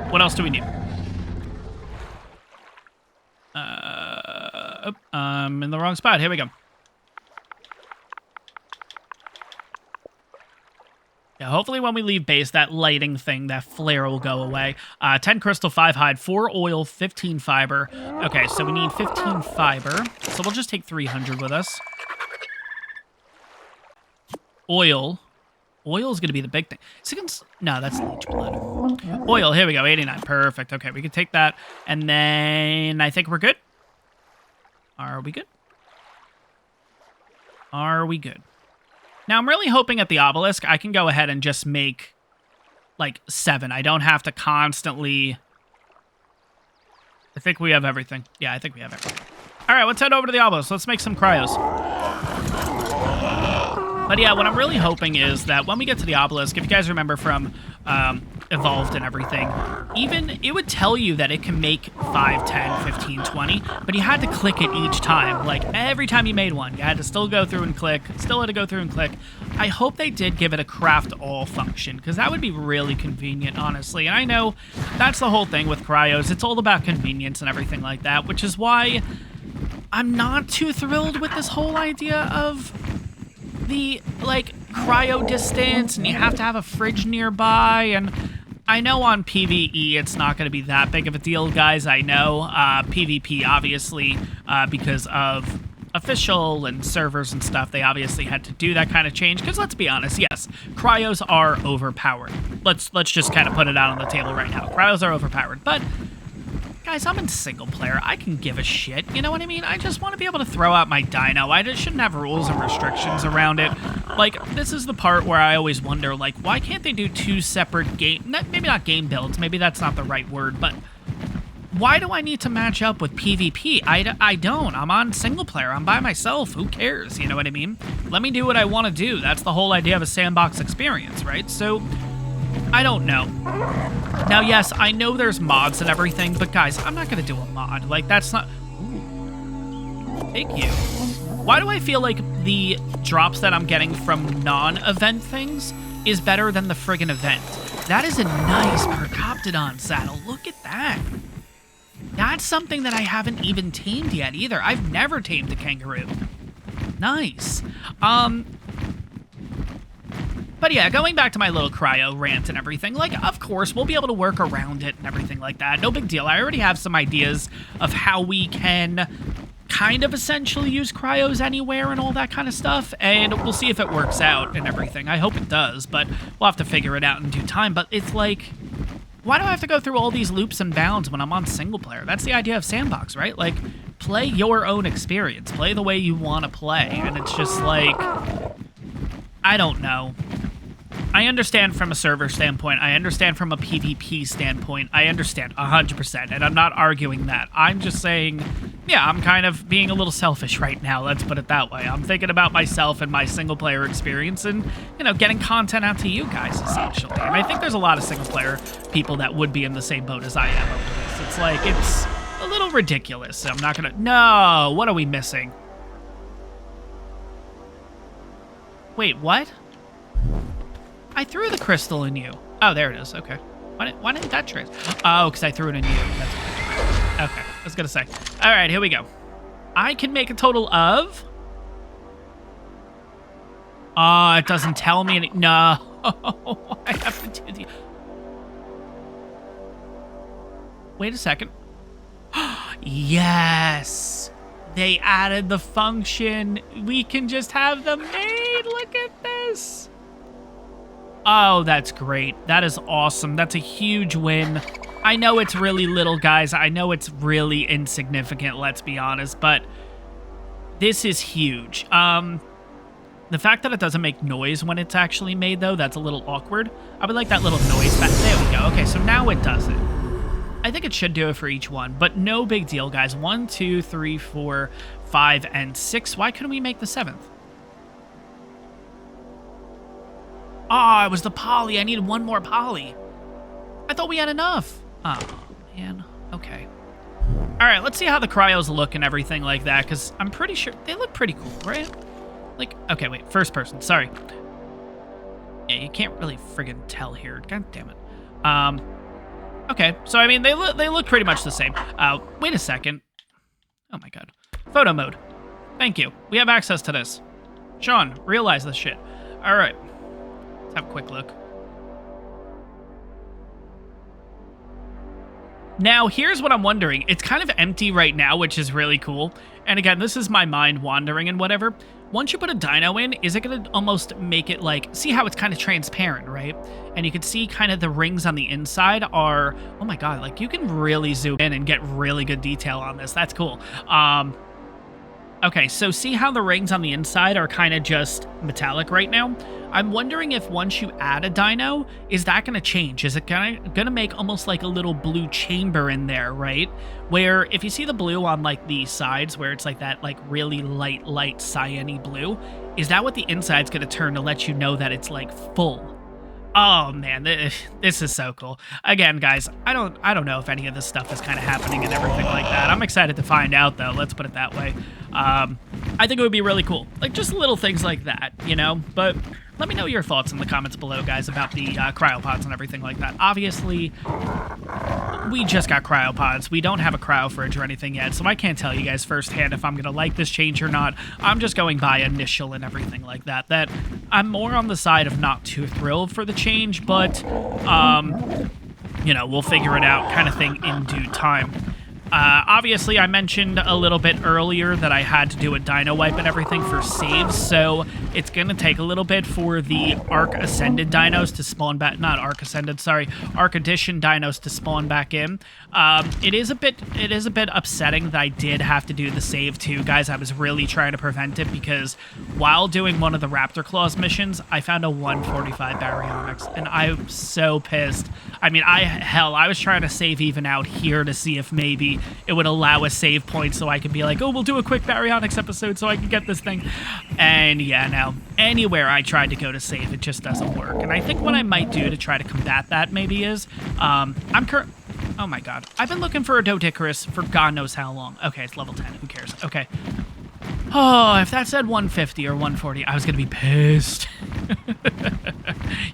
What else do we need? I'm in the wrong spot. Here we go. Yeah, hopefully when we leave base, that lighting thing, that flare will go away. 10 crystal, 5 hide, 4 oil, 15 fiber. Okay, so we need 15 fiber. So we'll just take 300 with us. Oil. Oil is going to be the big thing. No, that's leech blood. Oil, here we go, 89. Perfect. Okay, we can take that. And then I think we're good. Are we good? Are we good? Now, I'm really hoping at the obelisk, I can go ahead and just make, like, 7. I don't have to constantly... I think we have everything. Yeah, I think we have everything. All right, let's head over to the obelisk. Let's make some cryos. But yeah, what I'm really hoping is that when we get to the obelisk, if you guys remember from Evolved and everything, even it would tell you that it can make 5, 10, 15, 20, but you had to click it each time. Like every time you made one, you had to still go through and click, still had to go through and click. I hope they did give it a craft all function, because that would be really convenient, honestly. And I know that's the whole thing with cryos. It's all about convenience and everything like that, which is why I'm not too thrilled with this whole idea of the, like, cryo distance, and you have to have a fridge nearby, and I know on PvE it's not going to be that big of a deal, guys. I know. PvP, obviously, because of official and servers and stuff, they obviously had to do that kind of change, because let's be honest, yes, cryos are overpowered. Let's just kind of put it out on the table right now. Cryos are overpowered, but guys, I'm in single player. I can give a shit, you know what I mean? I just want to be able to throw out my dino. I just shouldn't have rules and restrictions around it. Like, this is the part where I always wonder, like, why can't they do two separate maybe not game builds, maybe that's not the right word, but why do I need to match up with PvP? I don't. I'm on single player. I'm by myself. Who cares? You know what I mean? Let me do what I want to do. That's the whole idea of a sandbox experience, right? So, I don't know. Now, yes, I know there's mods and everything, but guys, I'm not going to do a mod. Like, that's not... Ooh. Thank you. Why do I feel like the drops that I'm getting from non-event things is better than the friggin' event? That is a nice Percoptodon saddle. Look at that. That's something that I haven't even tamed yet either. I've never tamed a kangaroo. Nice. But yeah, going back to my little cryo rant and everything, like, of course, we'll be able to work around it and everything like that. No big deal. I already have some ideas of how we can kind of essentially use cryos anywhere and all that kind of stuff, and we'll see if it works out and everything. I hope it does, but we'll have to figure it out in due time. But it's like, why do I have to go through all these loops and bounds when I'm on single player? That's the idea of sandbox, right? Like, play your own experience. Play the way you want to play, and it's just like, I don't know. I understand from a server standpoint. I understand from a PvP standpoint. I understand 100%, and I'm not arguing that. I'm just saying, yeah, I'm kind of being a little selfish right now. Let's put it that way. I'm thinking about myself and my single-player experience and, you know, getting content out to you guys, essentially. And I think there's a lot of single-player people that would be in the same boat as I am over this. It's like, it's a little ridiculous. I'm not gonna... No! What are we missing? Wait, what? I threw the crystal in you. Oh, there it is. Okay. Why didn't that trace? Oh, because I threw it in you. That's okay. I was going to say. All right, here we go. I can make a total of... Oh, it doesn't tell me any... No. I have to do the... Wait a second. Yes. They added the function. We can just have them made. Look at this. Oh, that's great. That is awesome. That's a huge win. I know it's really little, guys. I know it's really insignificant, let's be honest, but this is huge. The fact that it doesn't make noise when it's actually made, though, that's a little awkward. I would like that little noise back. There we go. Okay, so now it does it. I think it should do it for each one, but no big deal, guys. 1, 2, 3, 4, 5, and 6. Why couldn't we make the 7th? Oh, it was the poly. I needed one more poly. I thought we had enough. Oh, man. Okay. All right, let's see how the cryos look and everything like that, because I'm pretty sure they look pretty cool, right? Like, okay, wait, first person. Sorry. Yeah, you can't really friggin' tell here. God damn it. Okay, so, I mean, they look pretty much the same. Wait a second. Oh, my God. Photo mode. Thank you. We have access to this. Sean, realize this shit. All right. Let's have a quick look. Now, here's what I'm wondering. It's kind of empty right now, which is really cool. And again, this is my mind wandering and whatever. Once you put a dino in, is it going to almost make it like... See how it's kind of transparent, right? And you can see kind of the rings on the inside are... Oh my God, like you can really zoom in and get really good detail on this. That's cool. Okay, so see how the rings on the inside are kind of just metallic right now? I'm wondering if once you add a dino, is that going to change? Is it going to make almost like a little blue chamber in there, right? Where if you see the blue on like the sides where it's like that like really light cyany blue, is that what the inside's going to turn to let you know that it's like full? Oh man, this is so cool. Again, guys, I don't know if any of this stuff is kind of happening and everything like that. I'm excited to find out though, let's put it that way. I think it would be really cool. Like just little things like that, you know? But let me know your thoughts in the comments below, guys, about the cryopods and everything like that. Obviously, we just got cryopods. We don't have a cryo fridge or anything yet, so I can't tell you guys firsthand if I'm going to like this change or not. I'm just going by initial and everything like that. That I'm more on the side of not too thrilled for the change, but, you know, we'll figure it out kind of thing in due time. Obviously, I mentioned a little bit earlier that I had to do a dino wipe and everything for saves, so it's going to take a little bit for the ARK Ascended dinos to spawn back, not ARK Ascended, sorry, ARK Edition dinos to spawn back in. It is a bit upsetting that I did have to do the save too, guys. I was really trying to prevent it because while doing one of the Raptor Claws missions, I found a 145 baryonyx, and I'm so pissed. I mean, I was trying to save even out here to see if maybe it would allow a save point so I could be like, oh, we'll do a quick baryonyx episode so I can get this thing. And yeah, no. Anywhere I tried to go to save, it just doesn't work. And I think what I might do to try to combat that maybe is, oh my god. I've been looking for a Doedicurus for God knows how long. Okay, it's level 10. Who cares? Okay. Oh, if that said 150 or 140, I was going to be pissed.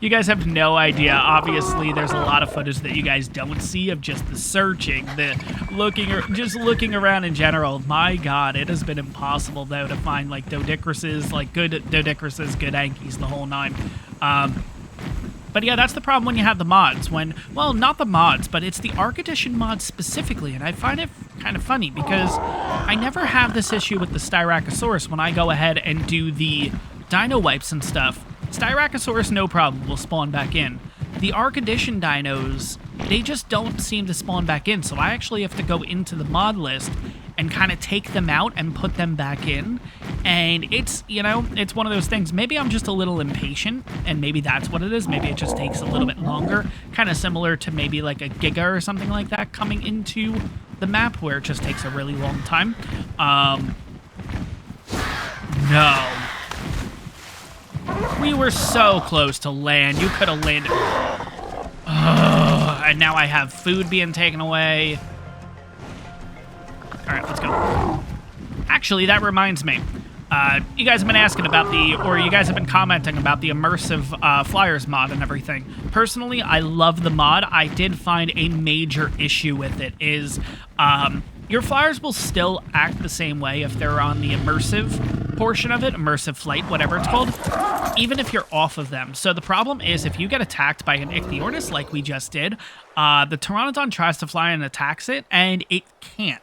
You guys have no idea. Obviously, there's a lot of footage that you guys don't see of just the searching, the looking, or just looking around in general. My god, it has been impossible, though, to find, like, Doedicuruses, like, good Doedicuruses, good Ankies, the whole nine. But yeah, that's the problem when you have the mods. Well, not the mods, but it's the ARK Edition mods specifically, and I find it kind of funny because I never have this issue with the Styracosaurus when I go ahead and do the dino wipes and stuff. Styracosaurus, no problem, will spawn back in. The ARK Edition dinos, they just don't seem to spawn back in, so I actually have to go into the mod list and kind of take them out and put them back in. And it's, you know, it's one of those things. Maybe I'm just a little impatient, and maybe that's what it is. Maybe it just takes a little bit longer. Kind of similar to maybe like a Giga or something like that coming into the map where it just takes a really long time. No. We were so close to land. You could have landed. And now I have food being taken away. All right, let's go. Actually, that reminds me. You guys have been asking about you guys have been commenting about the immersive flyers mod and everything. Personally, I love the mod. I did find a major issue with it is your flyers will still act the same way if they're on the immersive portion of it, immersive flight, whatever it's called, even if you're off of them. So the problem is if you get attacked by an Ichthyornis like we just did, the Pteranodon tries to fly and attacks it, and it can't.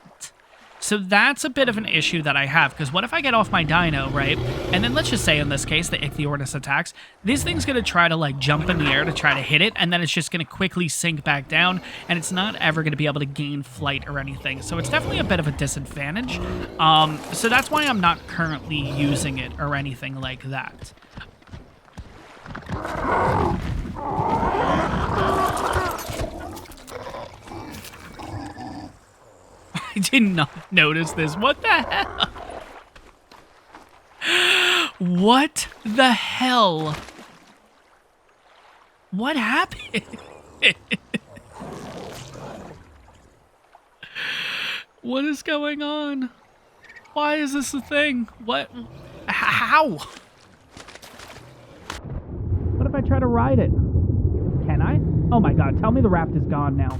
So that's a bit of an issue that I have, because what if I get off my dino, right? And then let's just say in this case, the Ichthyornis attacks. This thing's going to try to like jump in the air to try to hit it, and then it's just going to quickly sink back down, and it's not ever going to be able to gain flight or anything. So it's definitely a bit of a disadvantage. So that's why I'm not currently using it or anything like that. I did not notice this. What the hell? What the hell? What happened? What is going on? Why is this a thing? What? How? What if I try to ride it? Can I? Oh my god, tell me the raft is gone now.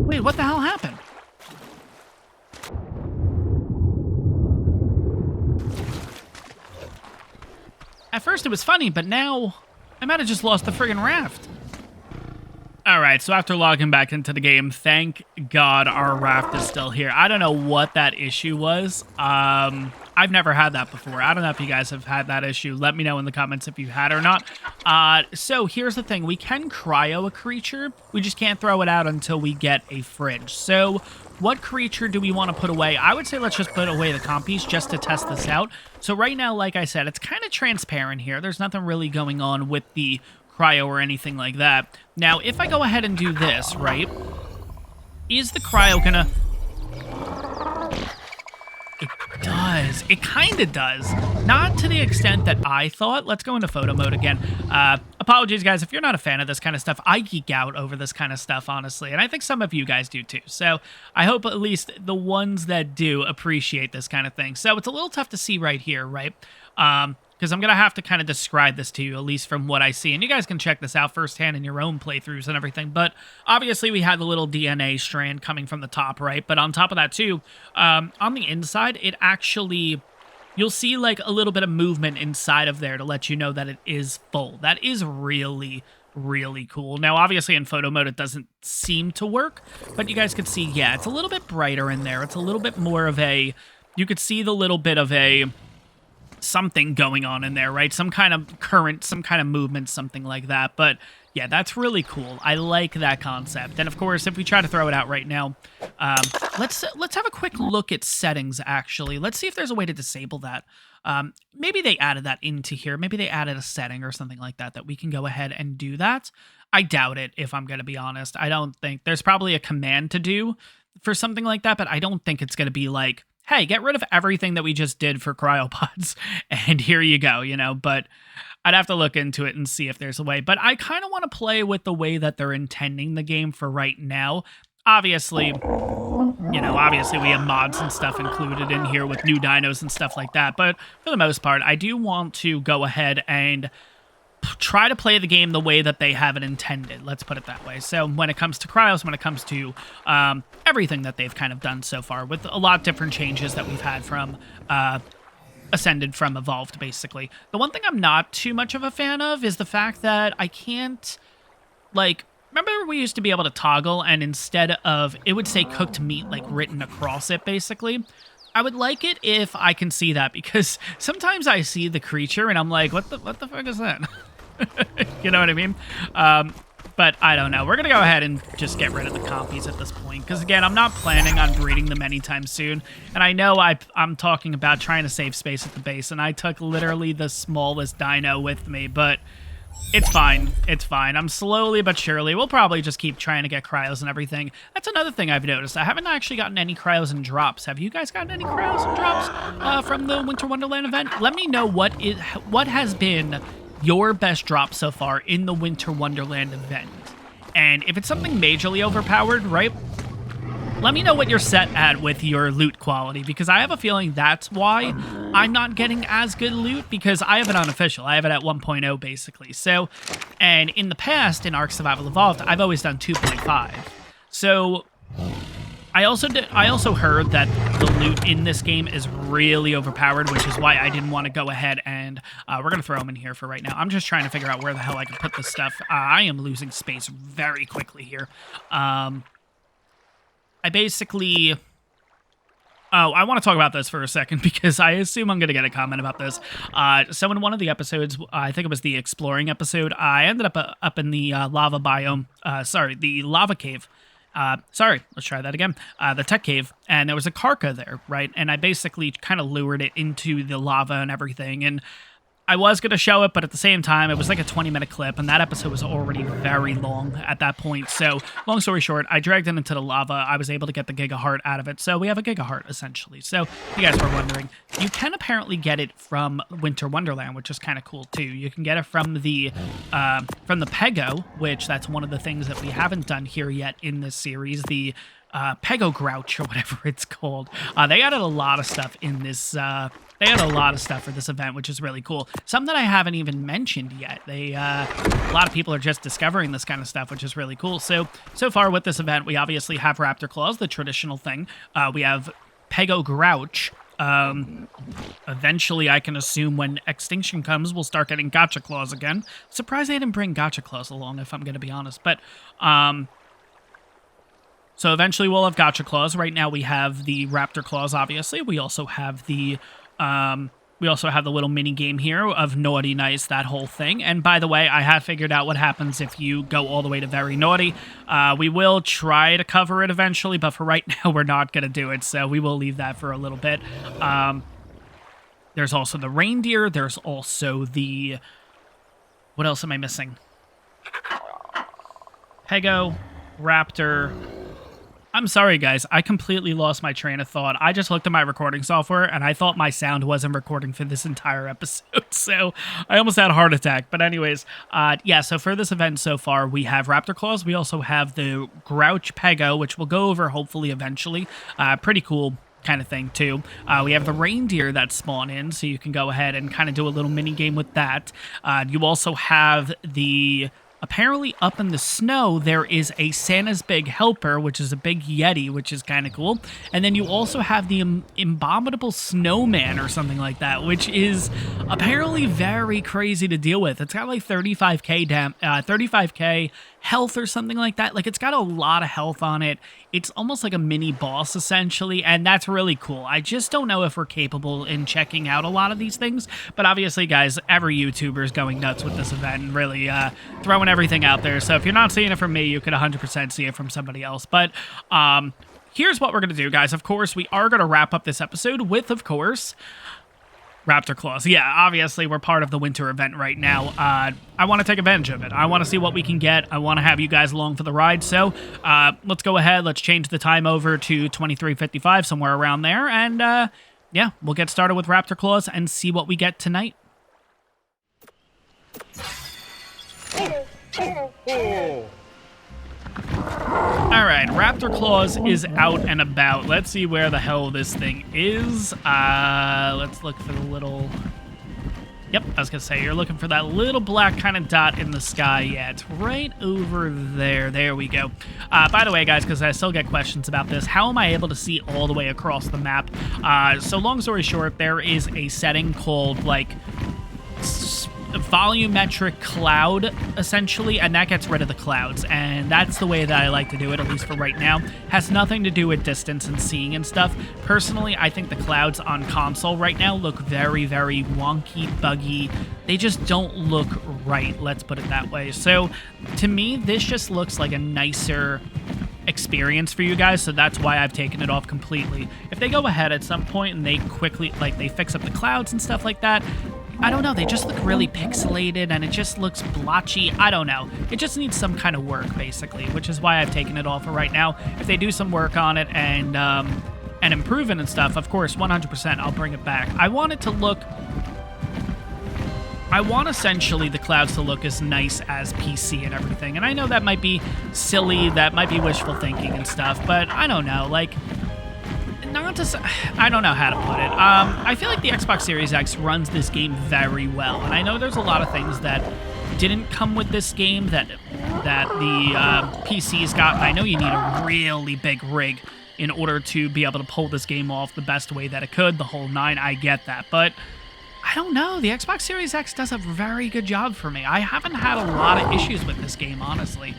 Wait, what the hell happened? At first it was funny, but now I might have just lost the friggin' raft. Alright, so after logging back into the game, thank God our raft is still here. I don't know what that issue was. I've never had that before. I don't know if you guys have had that issue. Let me know in the comments if you had or not. So here's the thing. We can cryo a creature. We just can't throw it out until we get a fridge. So what creature do we want to put away? I would say let's just put away the compies just to test this out. So right now, like I said, it's kind of transparent here. There's nothing really going on with the cryo or anything like that. Now, if I go ahead and do this, right, is the cryo gonna... It does. It kind of does. Not to the extent that I thought. Let's go into photo mode again. apologies, guys, if you're not a fan of this kind of stuff. I geek out over this kind of stuff, honestly, and I think some of you guys do too. So I hope at least the ones that do appreciate this kind of thing. So it's a little tough to see right here, right? Because I'm going to have to kind of describe this to you, at least from what I see. And you guys can check this out firsthand in your own playthroughs and everything. But obviously, we had the little DNA strand coming from the top, right? But on top of that, too, on the inside, it actually... You'll see, like, a little bit of movement inside of there to let you know that it is full. That is really, really cool. Now, obviously, in photo mode, it doesn't seem to work. But you guys could see, yeah, it's a little bit brighter in there. It's a little bit more of a... You could see the little bit of a... something going on in there, right? Some kind of current, some kind of movement, something like that. But yeah, that's really cool. I like that concept. And of course, if we try to throw it out right now, let's have a quick look at settings, actually. Let's see if there's a way to disable that. Maybe they added that into here. Maybe they added a setting or something like that that we can go ahead and do that. I doubt it, if I'm going to be honest. I don't think there's probably a command to do for something like that, but I don't think it's going to be like, hey, get rid of everything that we just did for cryopods, and here you go, you know, but I'd have to look into it and see if there's a way. But I kind of want to play with the way that they're intending the game for right now. Obviously, you know, obviously we have mods and stuff included in here with new dinos and stuff like that, but for the most part, I do want to go ahead and try to play the game the way that they have it intended. Let's put it that way. So when it comes to cryos, when it comes to everything that they've kind of done so far, with a lot of different changes that we've had from Ascended, from Evolved, basically. The one thing I'm not too much of a fan of is the fact that I can't, like, remember we used to be able to toggle and instead of, it would say cooked meat, like, written across it, basically. I would like it if I can see that, because sometimes I see the creature and I'm like, what the fuck is that? You know what I mean? But I don't know. We're going to go ahead and just get rid of the compies at this point. Because, again, I'm not planning on breeding them anytime soon. And I know I'm talking about trying to save space at the base. And I took literally the smallest dino with me. But it's fine. It's fine. I'm slowly but surely. We'll probably just keep trying to get cryos and everything. That's another thing I've noticed. I haven't actually gotten any cryos and drops. Have you guys gotten any cryos and drops from the Winter Wonderland event? Let me know what has been your best drop so far in the Winter Wonderland event. And if it's something majorly overpowered, right, let me know what you're set at with your loot quality, because I have a feeling that's why I'm not getting as good loot, because I have it unofficial. I have it at 1.0, basically. So, and in the past, in ARK Survival Evolved, I've always done 2.5. So I also heard that the loot in this game is really overpowered, which is why I didn't want to go ahead and we're going to throw them in here for right now. I'm just trying to figure out where the hell I can put this stuff. I am losing space very quickly here. I basically... Oh, I want to talk about this for a second because I assume I'm going to get a comment about this. So in one of the episodes, I think it was the exploring episode, I ended up in the lava biome, the lava cave. Let's try that again. The tech cave, and there was a carca there, right? And I basically kind of lured it into the lava and everything, and I was going to show it, but at the same time, it was like a 20-minute clip, and that episode was already very long at that point. So, long story short, I dragged it into the lava. I was able to get the gigaheart out of it, so we have a gigaheart, essentially. So, if you guys were wondering, you can apparently get it from Winter Wonderland, which is kind of cool, too. You can get it from the Pego, which that's one of the things that we haven't done here yet in this series, the Pego Grouch, or whatever it's called. They added a lot of stuff in this... They had a lot of stuff for this event, which is really cool. Some that I haven't even mentioned yet. A lot of people are just discovering this kind of stuff, which is really cool. So far with this event, we obviously have Raptor Claws, the traditional thing. We have Pego Grouch. Eventually, I can assume when Extinction comes, we'll start getting Gotcha Claws again. Surprised they didn't bring Gotcha Claws along, if I'm going to be honest. But, so eventually we'll have Gotcha Claws. Right now we have the Raptor Claws, obviously. We also have the little mini game here of Naughty Nice, that whole thing. And by the way, I have figured out what happens if you go all the way to Very Naughty. We will try to cover it eventually, but for right now, we're not going to do it. So we will leave that for a little bit. There's also the reindeer. There's also the... What else am I missing? Pego, Raptor... I'm sorry, guys. I completely lost my train of thought. I just looked at my recording software, and I thought my sound wasn't recording for this entire episode, so I almost had a heart attack. But anyways, yeah, so for this event so far, we have Raptor Claws. We also have the Grouch Pego, which we'll go over hopefully eventually. Pretty cool kind of thing, too. We have the reindeer that spawn in, so you can go ahead and kind of do a little mini game with that. You also have the... Apparently, up in the snow, there is a Santa's Big Helper, which is a big Yeti, which is kind of cool. And then you also have the Abominable Snowman or something like that, which is apparently very crazy to deal with. It's got like 35k health or something like that. Like, it's got a lot of health on it. It's almost like a mini boss, essentially, and that's really cool. I just don't know if we're capable in checking out a lot of these things, but obviously, guys, every YouTuber is going nuts with this event and really throwing everything out there. So if you're not seeing it from me, you could 100% see it from somebody else. But here's what we're going to do, guys. Of course, we are going to wrap up this episode with, of course, Raptor Claws. Yeah, obviously, we're part of the winter event right now. I want to take advantage of it. I want to see what we can get. I want to have you guys along for the ride. So let's go ahead. Let's change the time over to 23:55, somewhere around there. And yeah, we'll get started with Raptor Claws and see what we get tonight. Alright, Raptor Claws is out and about. Let's see where the hell this thing is. Let's look for the little... Yep, I was going to say, you're looking for that little black kind of dot in the sky. Yeah, it's right over there. There we go. By the way, guys, because I still get questions about this, how am I able to see all the way across the map? So long story short, there is a setting called, like... volumetric cloud, essentially, and that gets rid of the clouds, and that's the way that I like to do it, at least for right now. Has nothing to do with distance and seeing and stuff. Personally, I think the clouds on console right now look very, very wonky, buggy. They just don't look right, let's put it that way. So, to me, this just looks like a nicer experience for you guys, so that's why I've taken it off completely. If they go ahead at some point and they quickly, like, they fix up the clouds and stuff like that, I don't know, they just look really pixelated and it just looks blotchy. I don't know. It just needs some kind of work, basically, which is why I've taken it off for right now. If they do some work on it and improve it and stuff, of course, 100% I'll bring it back. I want it to look... I want essentially the clouds to look as nice as PC and everything. And I know that might be silly, that might be wishful thinking and stuff, but I don't know, like... Not to say, I don't know how to put it. I feel like the Xbox Series X runs this game very well, and I know there's a lot of things that didn't come with this game that the PCs got. I know you need a really big rig in order to be able to pull this game off the best way that it could, the whole nine. I get that, but I don't know. The Xbox Series X does a very good job for me. I haven't had a lot of issues with this game, honestly.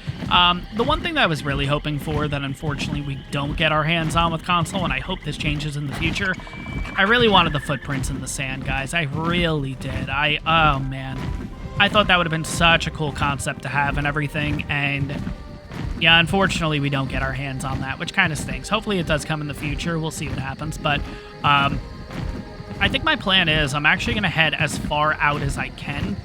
The one thing that I was really hoping for that unfortunately we don't get our hands on with console, and I hope this changes in the future, I really wanted the footprints in the sand, guys. I really did. Oh man. I thought that would have been such a cool concept to have and everything, and yeah, unfortunately we don't get our hands on that, which kind of stinks. Hopefully it does come in the future. We'll see what happens, but I think my plan is I'm actually going to head as far out as I can.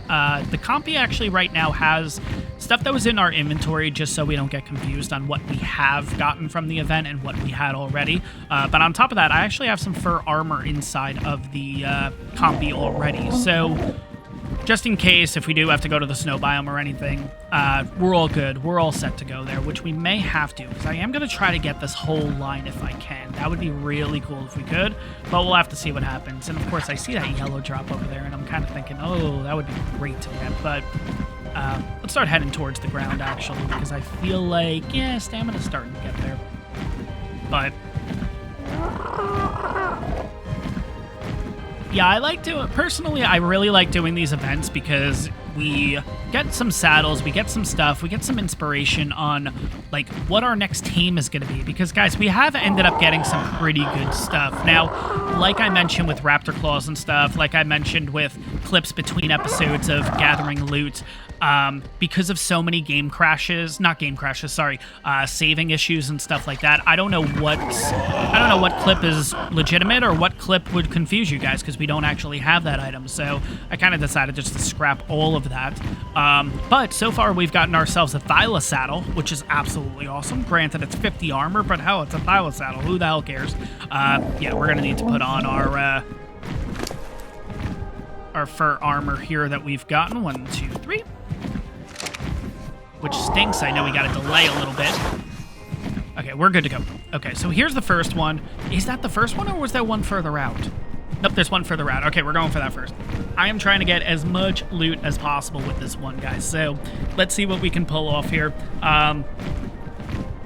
The compy actually right now has stuff that was in our inventory just so we don't get confused on what we have gotten from the event and what we had already. But on top of that, I actually have some fur armor inside of the compy already. So just in case if we do have to go to the snow biome or anything, we're all good. We're all set to go there, which we may have to, because I am going to try to get this whole line if I can. That would be really cool if we could, but we'll have to see what happens. And of course, I see that yellow drop over there, and I'm kind of thinking, oh, that would be great to get, but let's start heading towards the ground, actually, because I feel like, yeah, stamina's starting to get there. But yeah, I like to, personally, I really like doing these events because we get some saddles, we get some stuff, we get some inspiration on, like, what our next team is going to be. Because, guys, we have ended up getting some pretty good stuff. Now, like I mentioned with Raptor Claws and stuff, like I mentioned with clips between episodes of gathering loot, because of so many game crashes, not game crashes, sorry, saving issues and stuff like that. I don't know what clip is legitimate or what clip would confuse you guys, because we don't actually have that item. So I kind of decided just to scrap all of that. But so far we've gotten ourselves a Thyla saddle, which is absolutely awesome. Granted, it's 50 armor, but hell, it's a Thyla saddle. Who the hell cares? Yeah, we're gonna need to put on our fur armor here that we've gotten. 1, 2, 3. Which stinks. I know we got to delay a little bit. Okay, we're good to go. Okay, so here's the first one. Is that the first one, or was there one further out? Nope, there's one further out. Okay, we're going for that first. I am trying to get as much loot as possible with this one, guys. So let's see what we can pull off here.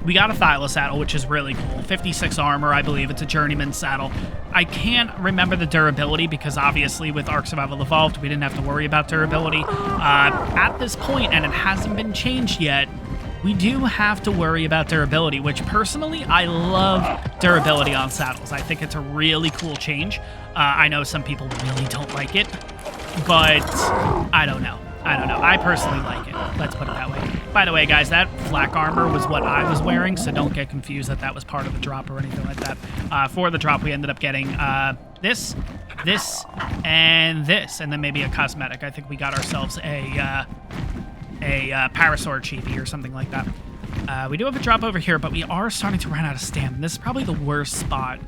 We got a Thyla saddle, which is really cool. 56 armor, I believe. It's a journeyman saddle. I can't remember the durability because obviously with Ark Survival Evolved, we didn't have to worry about durability. At this point, and it hasn't been changed yet, we do have to worry about durability, which personally, I love durability on saddles. I think it's a really cool change. I know some people really don't like it, but I don't know. I personally like it. Let's put it that way. By the way, guys, that flak armor was what I was wearing, so don't get confused that that was part of the drop or anything like that. For the drop, we ended up getting this, and this, and then maybe a cosmetic. I think we got ourselves a Parasaur Chibi or something like that. We do have a drop over here, but we are starting to run out of stam. This is probably the worst spot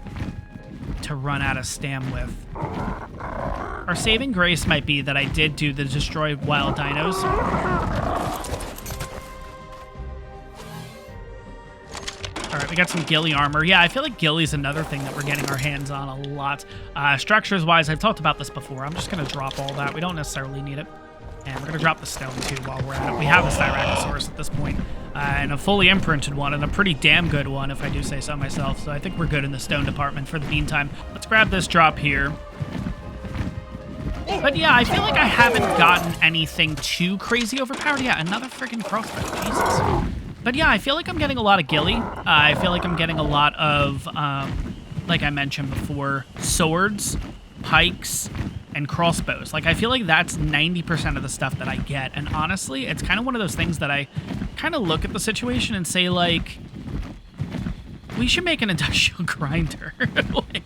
to run out of stam with. Our saving grace might be that I did do the destroy wild dinos. All right, we got some ghillie armor. Yeah, I feel like ghillie's another thing that we're getting our hands on a lot. Structures-wise, I've talked about this before. I'm just going to drop all that. We don't necessarily need it. And we're going to drop the stone, too, while we're at it. We have a Styracosaurus at this point, and a fully imprinted one, and a pretty damn good one, if I do say so myself. So I think we're good in the stone department for the meantime. Let's grab this drop here. But yeah, I feel like I haven't gotten anything too crazy overpowered. Yeah, another freaking crossbow. Jesus. But yeah, I feel like I'm getting a lot of ghillie. I feel like I'm getting a lot of, like I mentioned before, swords, pikes, and crossbows. Like, I feel like that's 90% of the stuff that I get. And honestly, it's kind of one of those things that I kind of look at the situation and say, like, we should make an industrial grinder. Like,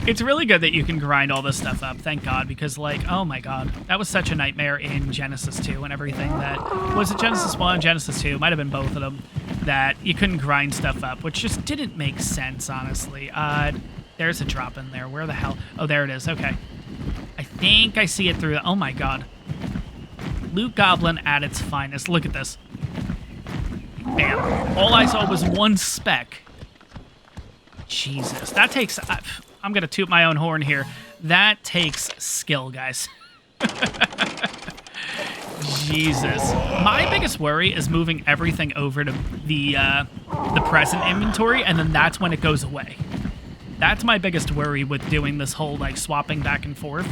it's really good that you can grind all this stuff up, thank God, because, like, oh my God, that was such a nightmare in Genesis 2 and everything. That was it, Genesis 1, Genesis 2, might have been both of them, that you couldn't grind stuff up, which just didn't make sense, honestly. There's a drop in there. Where the hell? Oh, there it is. Okay. I think I see it through. Oh my God. Loot Goblin at its finest. Look at this. Bam. All I saw was one speck. Jesus. That takes... I'm going to toot my own horn here. That takes skill, guys. Jesus. My biggest worry is moving everything over to the present inventory, and then that's when it goes away. That's my biggest worry with doing this whole, like, swapping back and forth.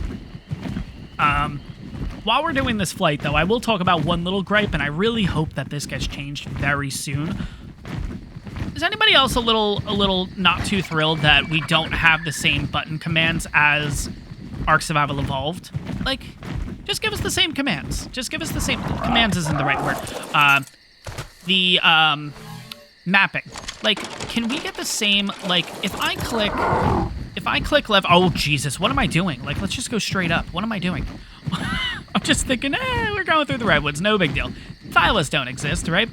While we're doing this flight, though, I will talk about one little gripe, and I really hope that this gets changed very soon. Is anybody else a little not too thrilled that we don't have the same button commands as Ark Survival Evolved? Like, just give us the same commands. Just give us the same... Commands isn't the right word. Mapping. Like, can we get the same... Like, if I click left... Oh, Jesus, what am I doing? Like, let's just go straight up. What am I doing? I'm just thinking, we're going through the redwoods. No big deal. Thylas don't exist, right?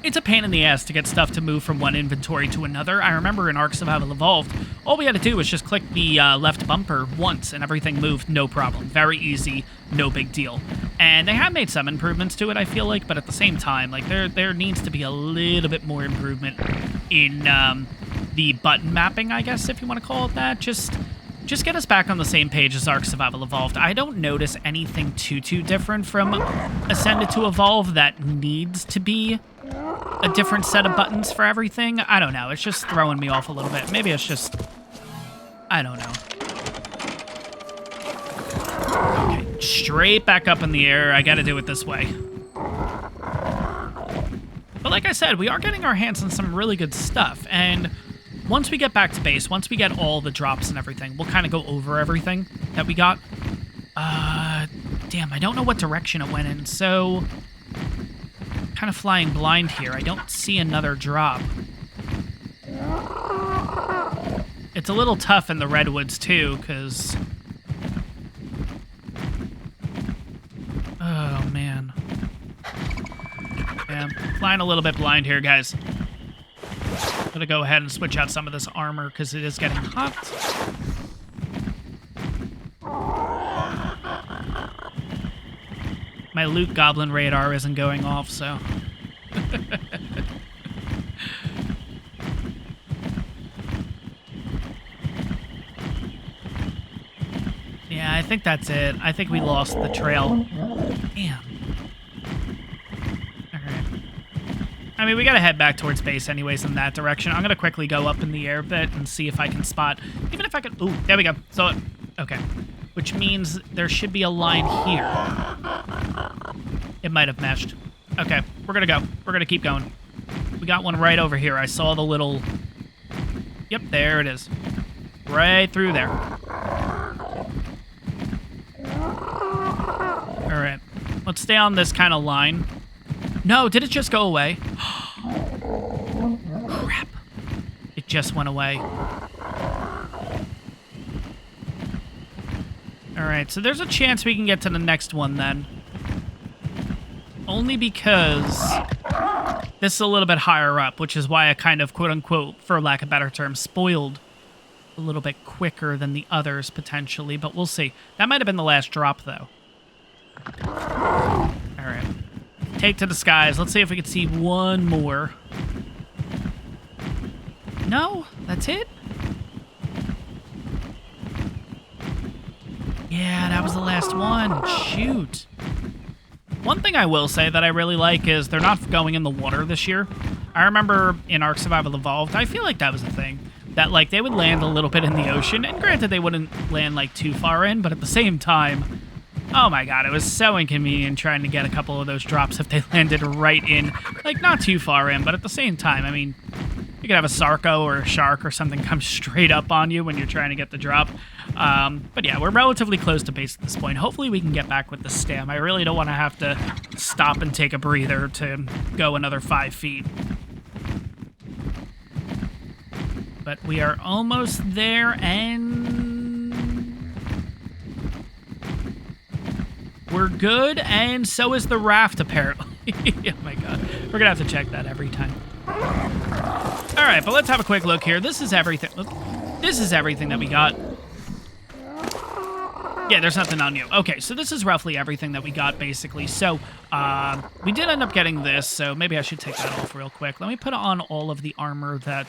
It's a pain in the ass to get stuff to move from one inventory to another. I remember in Ark Survival Evolved, all we had to do was just click the left bumper once and everything moved, no problem. Very easy, no big deal. And they have made some improvements to it, I feel like, but at the same time, like, there needs to be a little bit more improvement in the button mapping, I guess, if you want to call it that. Just get us back on the same page as Ark Survival Evolved. I don't notice anything too different from Ascended to Evolve that needs to be a different set of buttons for everything. I don't know. It's just throwing me off a little bit. Maybe it's just... I don't know. Okay, straight back up in the air. I gotta do it this way. But like I said, we are getting our hands on some really good stuff, and once we get back to base, once we get all the drops and everything, we'll kind of go over everything that we got. Damn, I don't know what direction it went in, so... kind of flying blind here. I don't see another drop. It's a little tough in the redwoods, too, because... oh, man. Yeah, I'm flying a little bit blind here, guys. I'm gonna go ahead and switch out some of this armor, because it is getting hot. My loot goblin radar isn't going off, so... yeah, I think that's it. I think we lost the trail. Damn. Alright. I mean, we gotta head back towards base anyways in that direction. I'm gonna quickly go up in the air a bit and see if I can spot... even if I can... ooh, there we go. So, okay. Which means there should be a line here. It might have meshed. Okay, we're gonna go. We're gonna keep going. We got one right over here. I saw the little... yep, there it is. Right through there. Alright. Let's stay on this kind of line. No, did it just go away? Crap. It just went away. Alright, so there's a chance we can get to the next one then. Only because this is a little bit higher up, which is why I kind of, quote-unquote, for lack of a better term, spoiled a little bit quicker than the others, potentially, but we'll see. That might have been the last drop, though. Alright. Take to the skies. Let's see if we can see one more. No? That's it? Yeah, that was the last one. Shoot. One thing I will say that I really like is they're not going in the water this year. I remember in ARK Survival Evolved, I feel like that was a thing. That, like, they would land a little bit in the ocean, and granted they wouldn't land, like, too far in, but at the same time, oh my god, it was so inconvenient trying to get a couple of those drops if they landed right in, like, not too far in, but at the same time, I mean, you could have a Sarco or a shark or something come straight up on you when you're trying to get the drop. But yeah, we're relatively close to base at this point. Hopefully we can get back with the stem. I really don't want to have to stop and take a breather to go another 5 feet. But we are almost there, and we're good, and so is the raft, apparently. Oh my god. We're gonna have to check that every time. Alright, but let's have a quick look here. This is everything. This is everything that we got. Yeah, there's nothing on you. Okay, so this is roughly everything that we got, basically. So, we did end up getting this, so maybe I should take that off real quick. Let me put on all of the armor that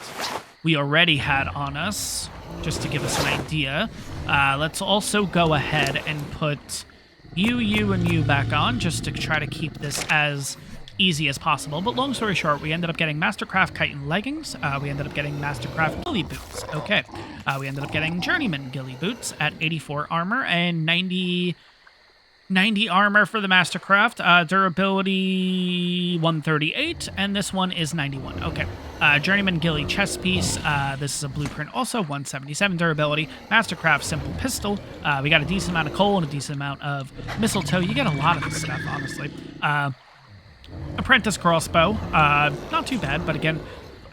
we already had on us, just to give us an idea. Let's also go ahead and put you, and you back on, just to try to keep this as easy as possible. But long story short, we ended up getting Mastercraft chitin leggings. We ended up getting Mastercraft ghillie boots. Okay. We ended up getting Journeyman ghillie boots at 84 armor and 90 armor for the Mastercraft. Durability 138, and this one is 91. Okay. Journeyman ghillie chest piece. This is a blueprint also, 177 durability. Mastercraft simple pistol. We got a decent amount of coal and a decent amount of mistletoe. You get a lot of this stuff, honestly. Apprentice crossbow, not too bad, but again,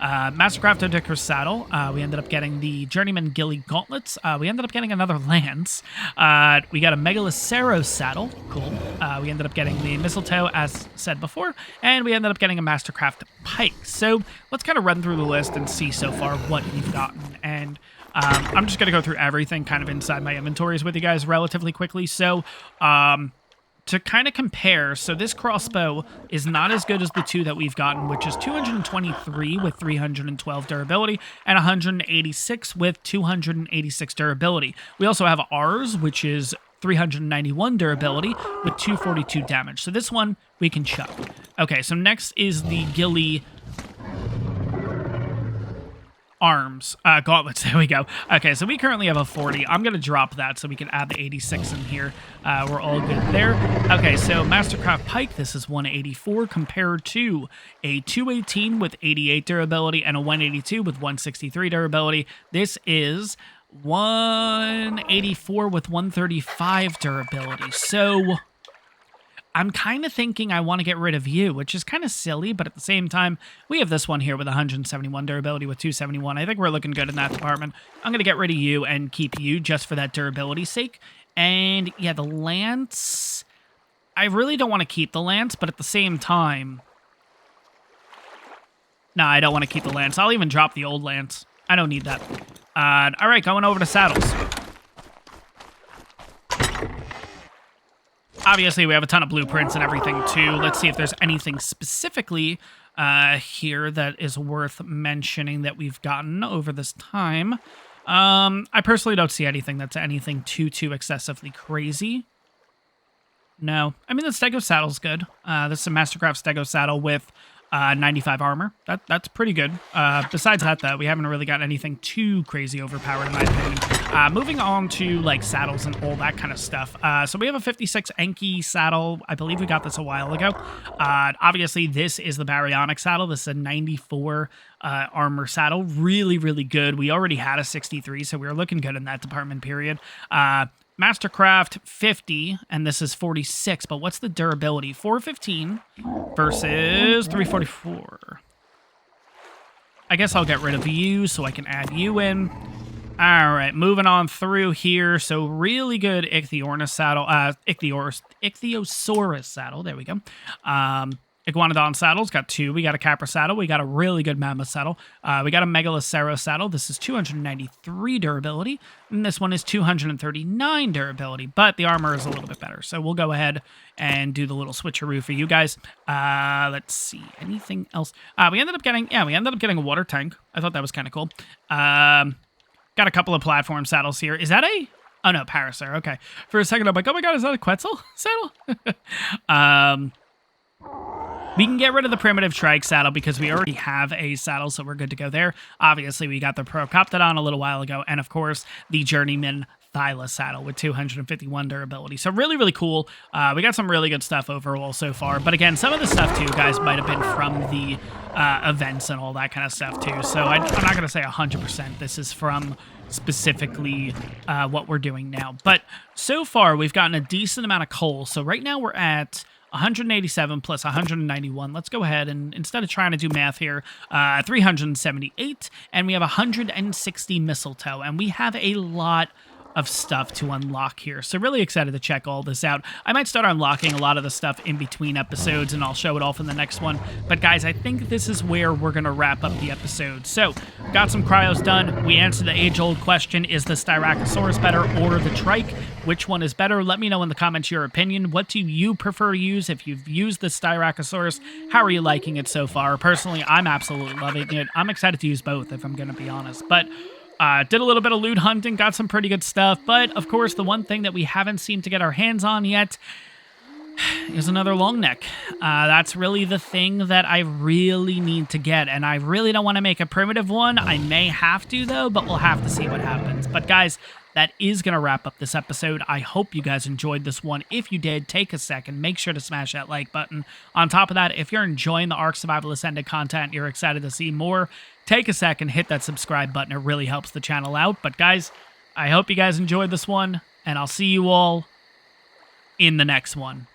Mastercraft Odicker's saddle. We ended up getting the Journeyman ghillie gauntlets. We ended up getting another lance. We got a Megaloceros saddle. Cool. We ended up getting the mistletoe, as said before, and we ended up getting a Mastercraft pike. So let's kind of run through the list and see so far what we've gotten. And I'm just going to go through everything kind of inside my inventories with you guys relatively quickly. So, to kind of compare, so this crossbow is not as good as the two that we've gotten, which is 223 with 312 durability and 186 with 286 durability. We also have ours, which is 391 durability with 242 damage. So this one we can chuck. Okay, so next is the ghillie arms, gauntlets, there we go. Okay, so we currently have a 40. I'm gonna drop that so we can add the 86 in here. We're all good there. Okay, so Mastercraft pike, this is 184 compared to a 218 with 88 durability and a 182 with 163 durability. This is 184 with 135 durability. So I'm kind of thinking I want to get rid of you, which is kind of silly, but at the same time, we have this one here with 171 durability with 271. I think we're looking good in that department. I'm going to get rid of you and keep you just for that durability's sake. And yeah, the lance, I really don't want to keep the lance, but at the same time, no, I don't want to keep the lance. I'll even drop the old lance. I don't need that. All right, going over to saddles. Obviously, we have a ton of blueprints and everything, too. Let's see if there's anything specifically here that is worth mentioning that we've gotten over this time. I personally don't see anything that's anything too excessively crazy. No. I mean, the Stego saddle's good. This is a Mastercraft Stego saddle with 95 armor. That's pretty good. Besides that, though, we haven't really got anything too crazy overpowered, in my opinion. Moving on to, like, saddles and all that kind of stuff. So we have a 56 Enki saddle. I believe we got this a while ago. Obviously, this is the Baryonyx saddle. This is a 94 armor saddle. Really good. We already had a 63, so we were looking good in that department, period. Mastercraft 50, and this is 46, but what's the durability? 415 versus 344. I guess I'll get rid of you so I can add you in. All right, moving on through here. So really good Ichthyornis saddle, Ichthyosaurus saddle. There we go. Iguanodon saddles, got 2. We got a Capra saddle. We got a really good Mammoth saddle. We got a Megaloceros saddle. This is 293 durability. And this one is 239 durability. But the armor is a little bit better. So we'll go ahead and do the little switcheroo for you guys. Let's see. Anything else? We ended up getting a water tank. I thought that was kind of cool. Got a couple of platform saddles here. Is that a... Oh, no, Parasaur. Okay. For a second, I'm like, oh my god, is that a Quetzal saddle? We can get rid of the primitive Trike saddle because we already have a saddle, so we're good to go there. Obviously, we got the Procoptodon a little while ago, and of course, the Journeyman Thyla saddle with 251 durability. So really cool. We got some really good stuff overall so far. But again, some of the stuff, too, guys, might have been from the events and all that kind of stuff, too. So I'm not going to say 100% this is from specifically what we're doing now. But so far, we've gotten a decent amount of coal. So right now, we're at 187 plus 191. Let's go ahead and, instead of trying to do math here, 378, and we have 160 mistletoe, and we have a lot of stuff to unlock here. So really excited to check all this out. I might start unlocking a lot of the stuff in between episodes, and I'll show it off in the next one. But guys, I think this is where we're going to wrap up the episode. So, got some cryos done. We answered the age-old question, is the Styracosaurus better or the Trike? Which one is better? Let me know in the comments your opinion. What do you prefer to use? If you've used the Styracosaurus, how are you liking it so far? Personally, I'm absolutely loving it. I'm excited to use both, if I'm going to be honest. But did a little bit of loot hunting, got some pretty good stuff, but of course the one thing that we haven't seemed to get our hands on yet is another long neck. That's really the thing that I really need to get, and I really don't want to make a primitive one. I may have to though, but we'll have to see what happens. But guys, that is going to wrap up this episode. I hope you guys enjoyed this one. If you did, take a second, make sure to smash that like button. On top of that, if you're enjoying the ARK Survival Ascended content, you're excited to see more, take a second, hit that subscribe button. It really helps the channel out. But guys, I hope you guys enjoyed this one, and I'll see you all in the next one.